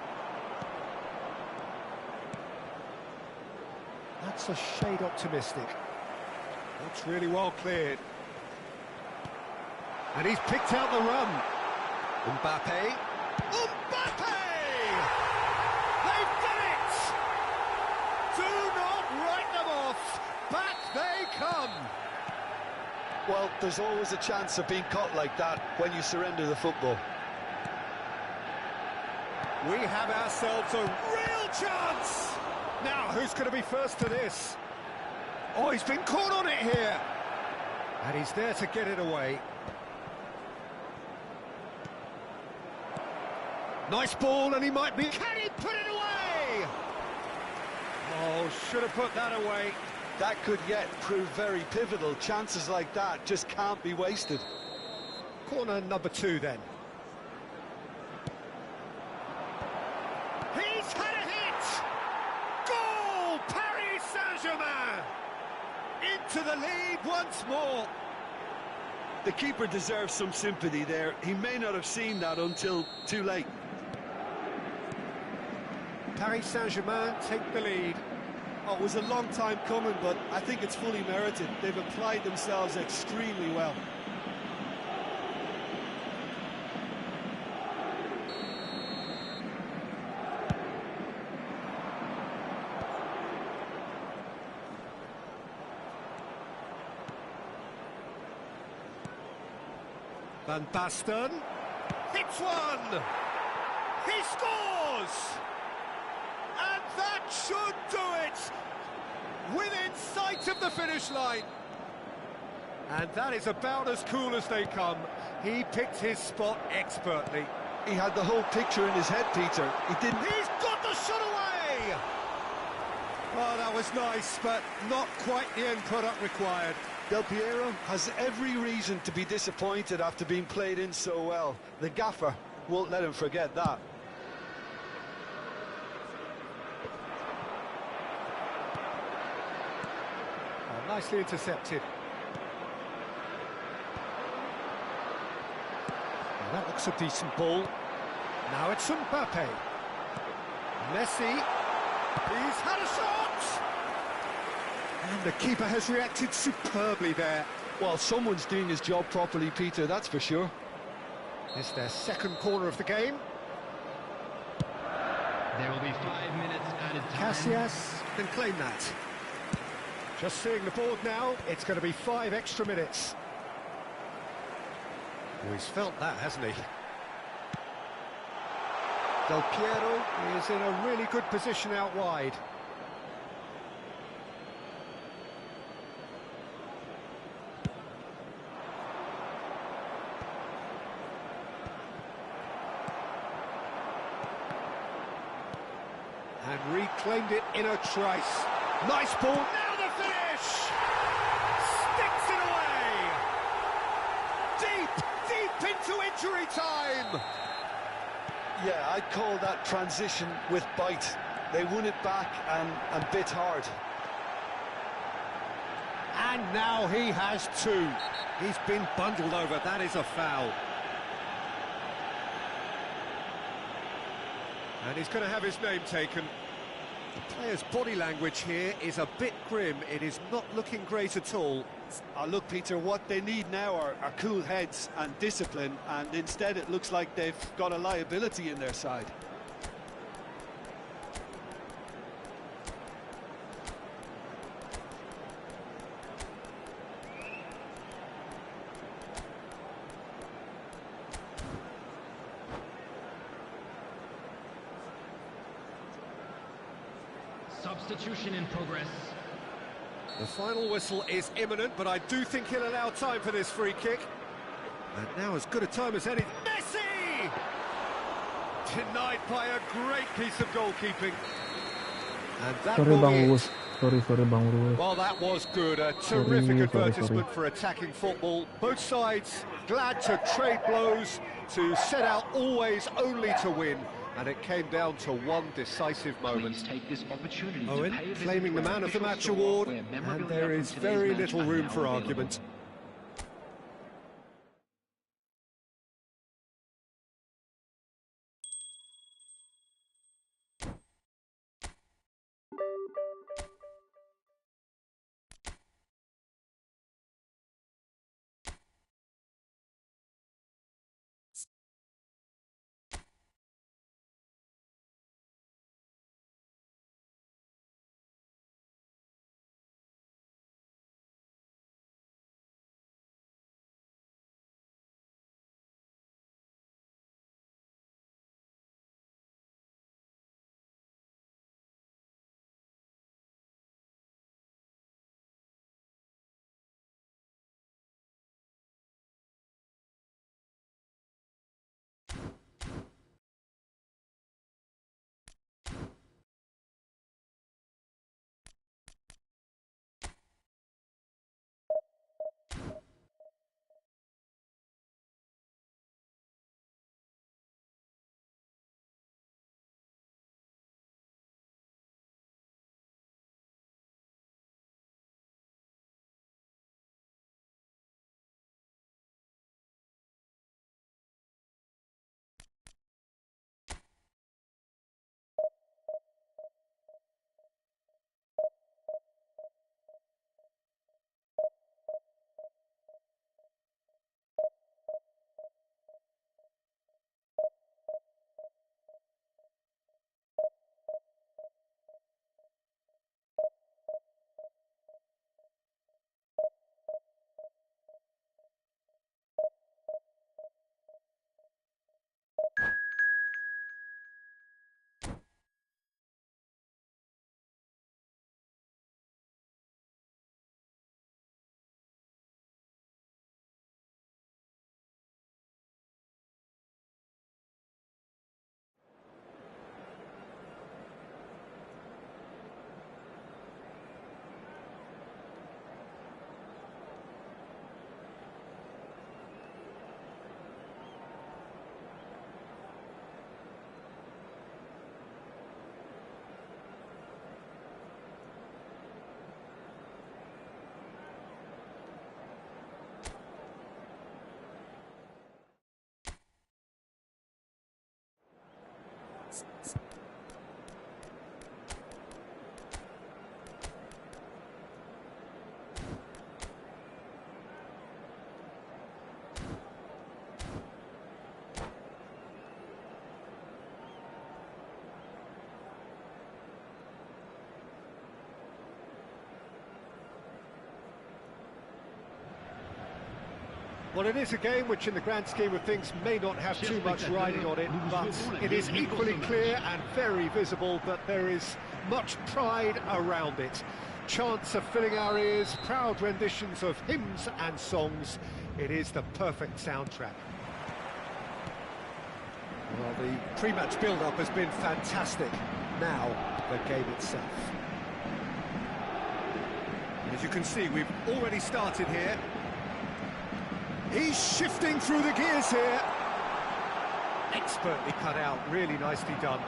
That's a shade optimistic. That's really well cleared. And he's picked out the run. Mbappe. Mbappe! They've done it! Do not write them off. Back they come. Well, there's always a chance of being caught like that when you surrender the football. We have ourselves a real chance. Now, who's going to be first to this? Oh, he's been caught on it here. And he's there to get it away. Nice ball, and he might be... Can he put it away? Oh, should have put that away. That could yet prove very pivotal. Chances like that just can't be wasted. Corner number 2, then. He's had a hit! Goal! Paris Saint-Germain! Into the lead once more. The keeper deserves some sympathy there. He may not have seen that until too late. Paris Saint-Germain take the lead. Oh, it was a long time coming, but I think it's fully merited. They've applied themselves extremely well. Van Basten hits one. He scores, and that should do it. Within sight of the finish line, and that is about as cool as they come. He picked his spot expertly. He had the whole picture in his head, Peter. He didn't. He's got the shot away. Oh, that was nice, but not quite the end product required. Del Piero has every reason to be disappointed after being played in so well. The gaffer won't let him forget that. Oh, nicely intercepted. Well, that looks a decent ball. Now it's Mbappe. Messi. He's had a shot! And the keeper has reacted superbly there. Well, someone's doing his job properly, Peter, that's for sure. It's their second corner of the game. There will be 5 minutes added time. Casillas can claim that. Just seeing the board now, it's going to be 5 extra minutes. Oh, he's felt that, hasn't he? Del Piero is in a really good position out wide. And reclaimed it in a trice. Nice ball, now the finish! Sticks it away! Deep into injury time! Yeah, I'd call that transition with bite. They won it back and bit hard. And now he has 2. He's been bundled over, that is a foul. And he's going to have his name taken. The player's body language here is a bit grim. It is not looking great at all. Look, Peter, what they need now are cool heads and discipline, and instead it looks like they've got a liability in their side. Substitution in progress. The final whistle is imminent, but I do think he'll allow time for this free kick. And now as good a time as any. Messi! Denied by a great piece of goalkeeping. And that Sorry will Bang be Ruus. it. Sorry Bang Ruus. Well, that was good. A terrific advertisement sorry. for attacking football. Both sides glad to trade blows, to set out always only to win. And it came down to one decisive moment. Take this opportunity Owen claiming the Man of the Match award, and there is very little room for argument. Well, it is a game which, in the grand scheme of things, may not have too much riding on it, but it is equally clear and very visible that there is much pride around it. Chants are filling our ears, proud renditions of hymns and songs. It is the perfect soundtrack. Well, the pre-match build-up has been fantastic. Now, the game itself. As you can see, we've already started here. He's shifting through the gears here. Expertly cut out, really nicely done.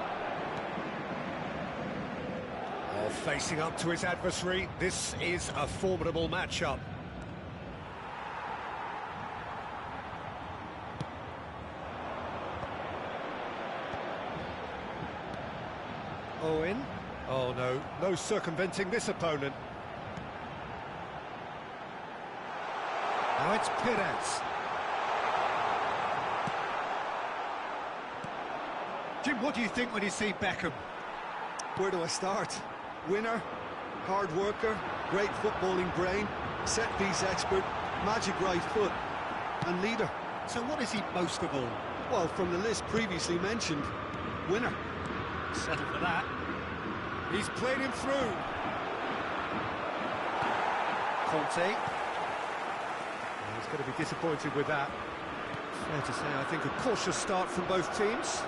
Oh, facing up to his adversary, this is a formidable matchup. Owen. Oh no, no circumventing this opponent. Now it's Perez. Jim, what do you think when you see Beckham? Where do I start? Winner, hard worker, great footballing brain, set-piece expert, magic right foot, and leader. So what is he most of all? Well, from the list previously mentioned, winner. Settle for that. He's played him through. Conte. He's going to be disappointed with that. Fair to say, I think a cautious start from both teams.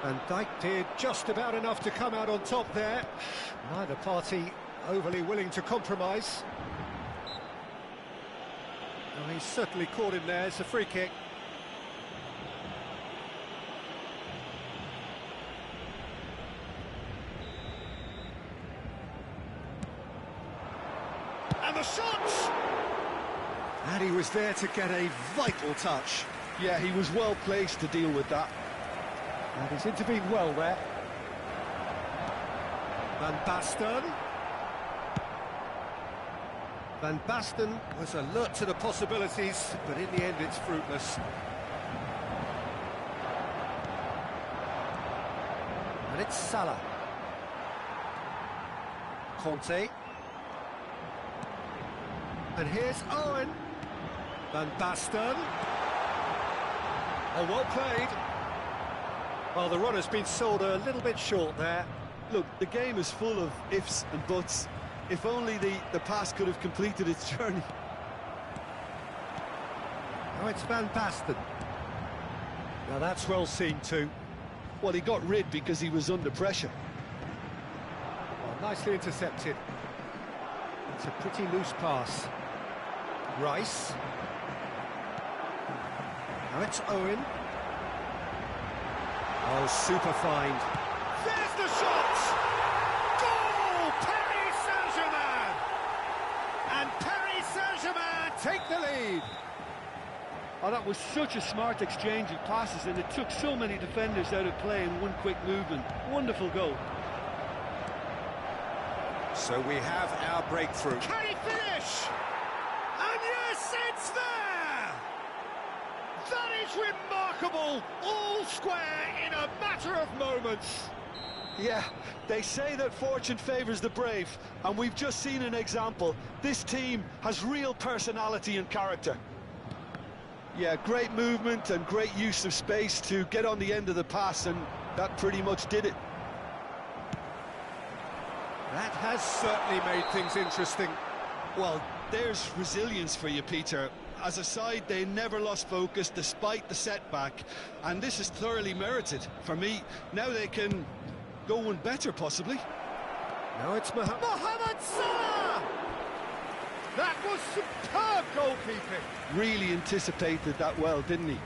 Van Dijk did just about enough to come out on top there. Neither party overly willing to compromise. Oh, he's certainly caught him there. It's a free kick. And the shot! And he was there to get a vital touch. Yeah, he was well placed to deal with that. And he's intervened well there. Van Basten. Van Basten was alert to the possibilities, but in the end it's fruitless. And it's Salah. Conte. And here's Owen. Van Basten. Oh, well played. Well, the run has been sold a little bit short there. Look, the game is full of ifs and buts. If only the pass could have completed its journey. Now it's Van Basten. Now that's well seen too. Well, he got rid because he was under pressure. Well, nicely intercepted. It's a pretty loose pass. Rice. Now it's Owen. Oh, super find. There's the shot! Goal! Paris Saint-Germain! And Paris Saint-Germain take the lead. Oh, that was such a smart exchange of passes, and it took so many defenders out of play in one quick movement. Wonderful goal. So we have our breakthrough. Can he finish? And yes, it's there! That is remarkable! All square in a matter of moments. Yeah, they say that fortune favours the brave, and we've just seen an example. This team has real personality and character. Yeah, great movement and great use of space to get on the end of the pass, and that pretty much did it. That has certainly made things interesting. Well, there's resilience for you, Peter. As a side, they never lost focus despite the setback, and this is thoroughly merited. For me, now they can go one better, possibly. Now it's Mohamed Salah! That was superb goalkeeping. Really anticipated that well, didn't he?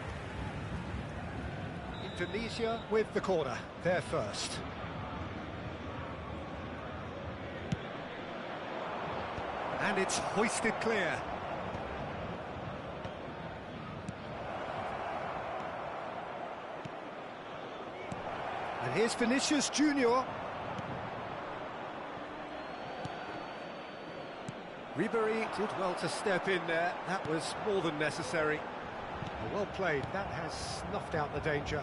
Indonesia with the corner, they're first. And it's hoisted clear. And here's Vinicius Junior. Ribery did well to step in there. That was more than necessary. Well played. That has snuffed out the danger.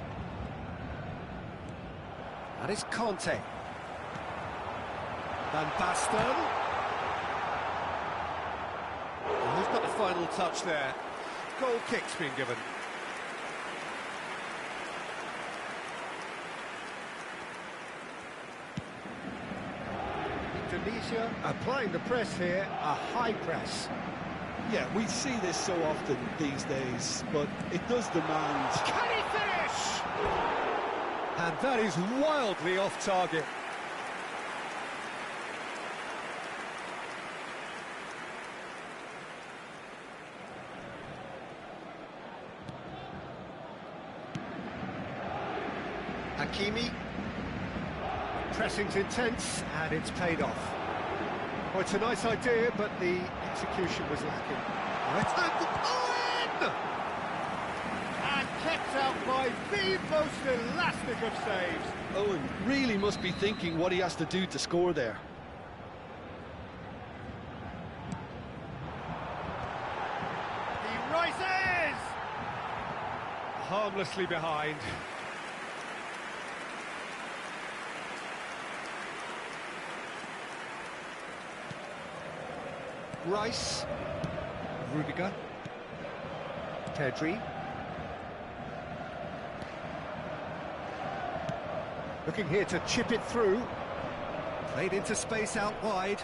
And it's Conte. Van Basten. And who's got the final touch there? Goal kick's been given. Indonesia applying the press here, a high press. Yeah, we see this so often these days, but it does demand... Can he finish? And that is wildly off target. Hakimi. Pressing's intense, and it's paid off. Well, it's a nice idea, but the execution was lacking. Owen! And kept out by the most elastic of saves. Owen really must be thinking what he has to do to score there. He rises! Harmlessly behind. Rice, Rudiger, Pedri, Looking here to chip it through. Played into space out wide.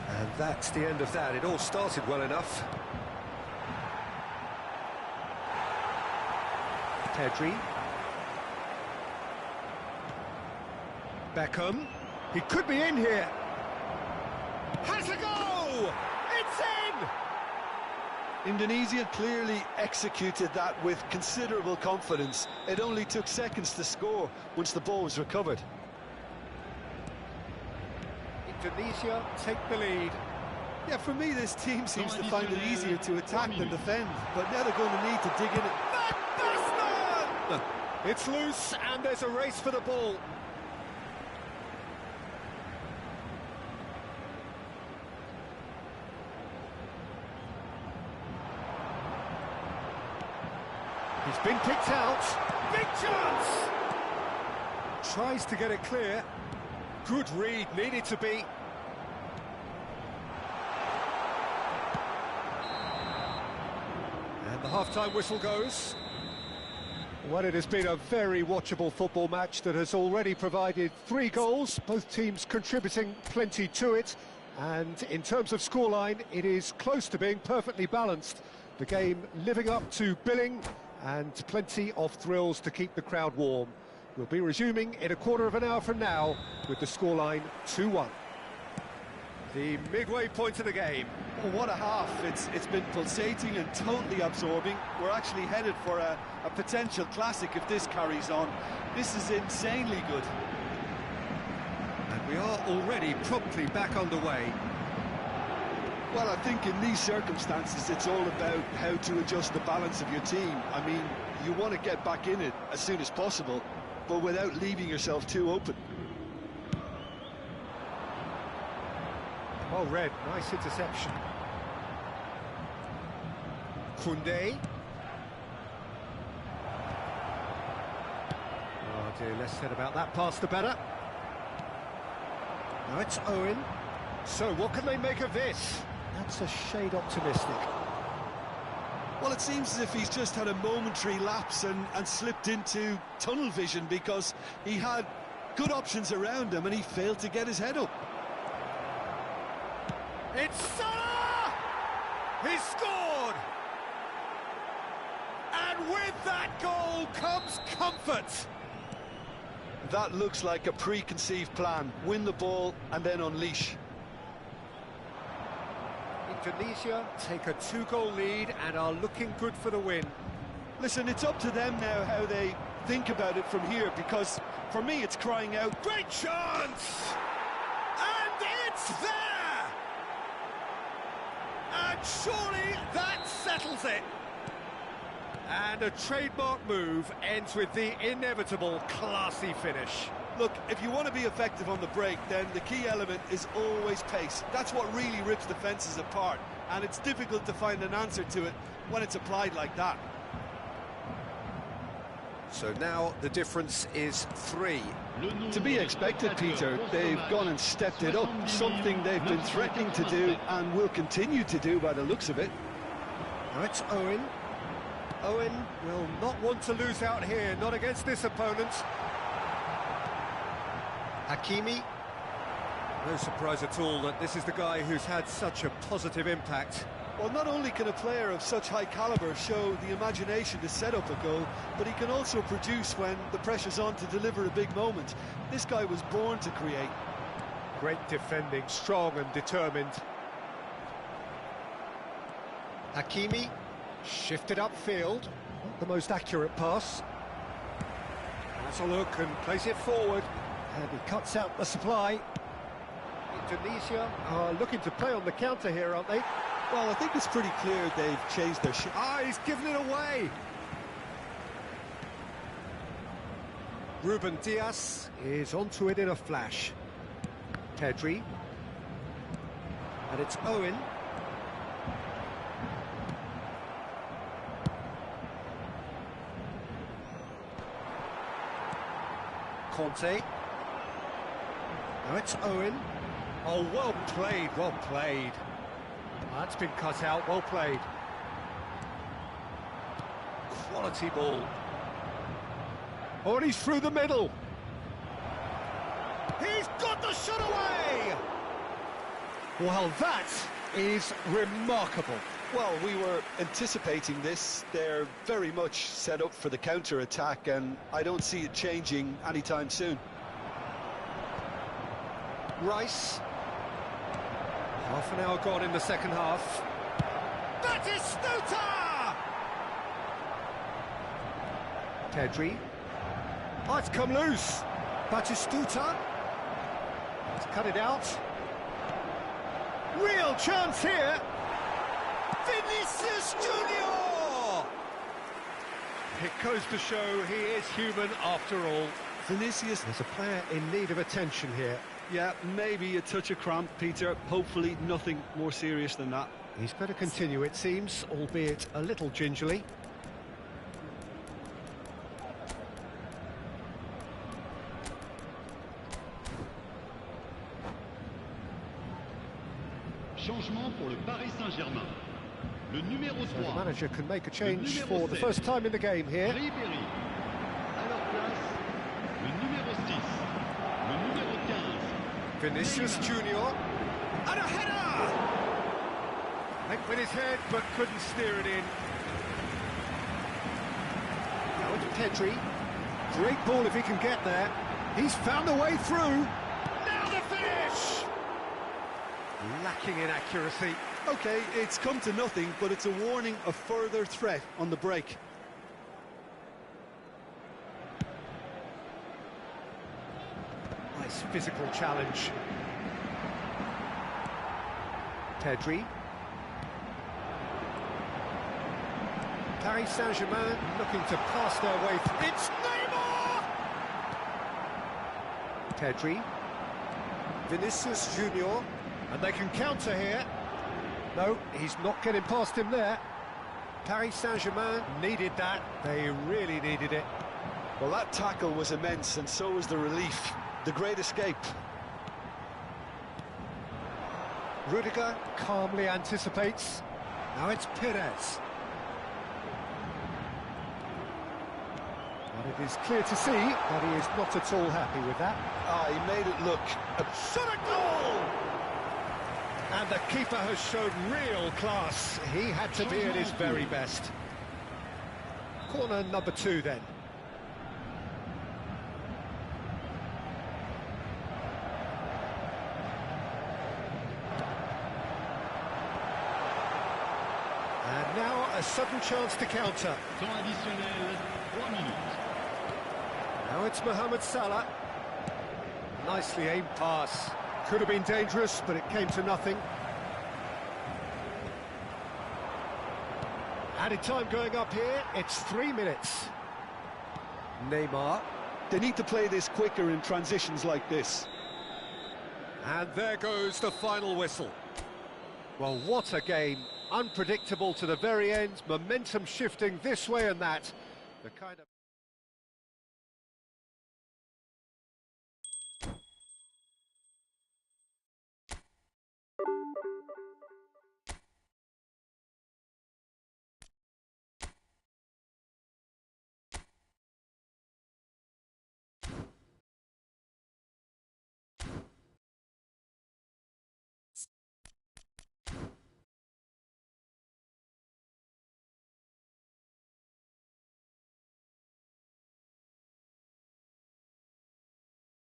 And that's the end of that. It all started well enough. Pedri. Beckham. He could be in here. Has a go! It's in! Indonesia clearly executed that with considerable confidence. It only took seconds to score once the ball was recovered. Indonesia take the lead. Yeah, for me, this team seems to find it easier to attack than defend, but now they're going to need to dig in it. It's loose, and there's a race for the ball. He's been picked out. Big chance! Tries to get it clear. Good read, needed to be. And the half-time whistle goes. Well, it has been a very watchable football match that has already provided 3 goals, both teams contributing plenty to it. And in terms of scoreline, it is close to being perfectly balanced. The game living up to billing, and plenty of thrills to keep the crowd warm. We'll be resuming in a quarter of an hour from now with the scoreline 2-1. The midway point of the game. Well, what a half. It's been pulsating and totally absorbing. We're actually headed for a potential classic if this carries on. This is insanely good. And we are already promptly back underway. Well, I think in these circumstances, it's all about how to adjust the balance of your team. I mean, you want to get back in it as soon as possible, but without leaving yourself too open. Well read, nice interception. Koundé. Oh dear, less said about that pass the better. Now it's Owen. So what can they make of this? That's a shade optimistic. Well, it seems as if he's just had a momentary lapse and slipped into tunnel vision, because he had good options around him and he failed to get his head up. It's Salah! He scored! And with that goal comes comfort. That looks like a preconceived plan. Win the ball and then unleash. Indonesia take a 2-goal lead and are looking good for the win. Listen, it's up to them now how they think about it from here, because for me it's crying out, great chance! And it's there! And surely that settles it. And a trademark move ends with the inevitable classy finish. Look, if you want to be effective on the break, then the key element is always pace. That's what really rips defences apart, and it's difficult to find an answer to it when it's applied like that. So now the difference is 3. To be expected, Peter. They've gone and stepped it up, something they've been threatening to do and will continue to do by the looks of it. Now it's Owen. Owen will not want to lose out here, not against this opponent. Hakimi. No surprise at all that this is the guy who's had such a positive impact. Well, not only can a player of such high calibre show the imagination to set up a goal, but he can also produce when the pressure's on to deliver a big moment. This guy was born to create. Great defending, strong and determined. Hakimi, shifted upfield, not the most accurate pass. Has a look and plays it forward, and he cuts out the supply. Indonesia are looking to play on the counter here, aren't they? Well, I think it's pretty clear they've changed their shape. Ah, he's given it away! Ruben Dias is onto it in a flash. Pedri. And it's Owen. Conte. Now it's Owen. Oh, well played, well played. That's been cut out, well played. Quality ball. Oh, and he's through the middle. He's got the shot away! Well, that is remarkable. Well, we were anticipating this. They're very much set up for the counter-attack, and I don't see it changing anytime soon. Rice. Half an hour gone in the second half. Batistuta! Pedri. Oh, it's come loose. Batistuta. He's cut it out. Real chance here. Vinicius Junior! It goes to show he is human after all. Vinicius, There's a player in need of attention here. Yeah, maybe a touch of cramp, Peter. Hopefully nothing more serious than that. He's going to continue, it seems, albeit a little gingerly. Changement pour le Paris Saint-Germain. Le numéro So the 3. manager can make a change numéro for the 7. first time in the game here. Ribéry. À leur place, le numéro 6. Le numéro 15. Vinicius Junior. And a header! Went with his head, but couldn't steer it in. Now it's Pedri. Great ball if he can get there. He's found a way through. Now the finish! Lacking in accuracy. OK, it's come to nothing, but it's a warning of further threat on the break. Nice physical challenge. Pedri. Paris Saint-Germain looking to pass their way through. It's Neymar! Pedri. Vinicius Junior. And they can counter here. No, he's not getting past him there. Paris Saint-Germain needed that. They really needed it. well, that tackle was immense, and so was the relief. The great escape. Rudiger calmly anticipates. Now it's Perez. But it is clear to see that he is not at all happy with that. Ah, he made it look Shot a goal! And the keeper has shown real class. He had to be at his very best. Corner number 2 then. And now a sudden chance to counter. Temps additionnel, 3 minutes. Now it's Mohamed Salah. Nicely aimed pass. Could have been dangerous, but it came to nothing. Added time going up here, it's 3 minutes. Neymar. They need to play this quicker in transitions like this. And there goes the final whistle. Well, what a game. Unpredictable to the very end, momentum shifting this way and that. The kind of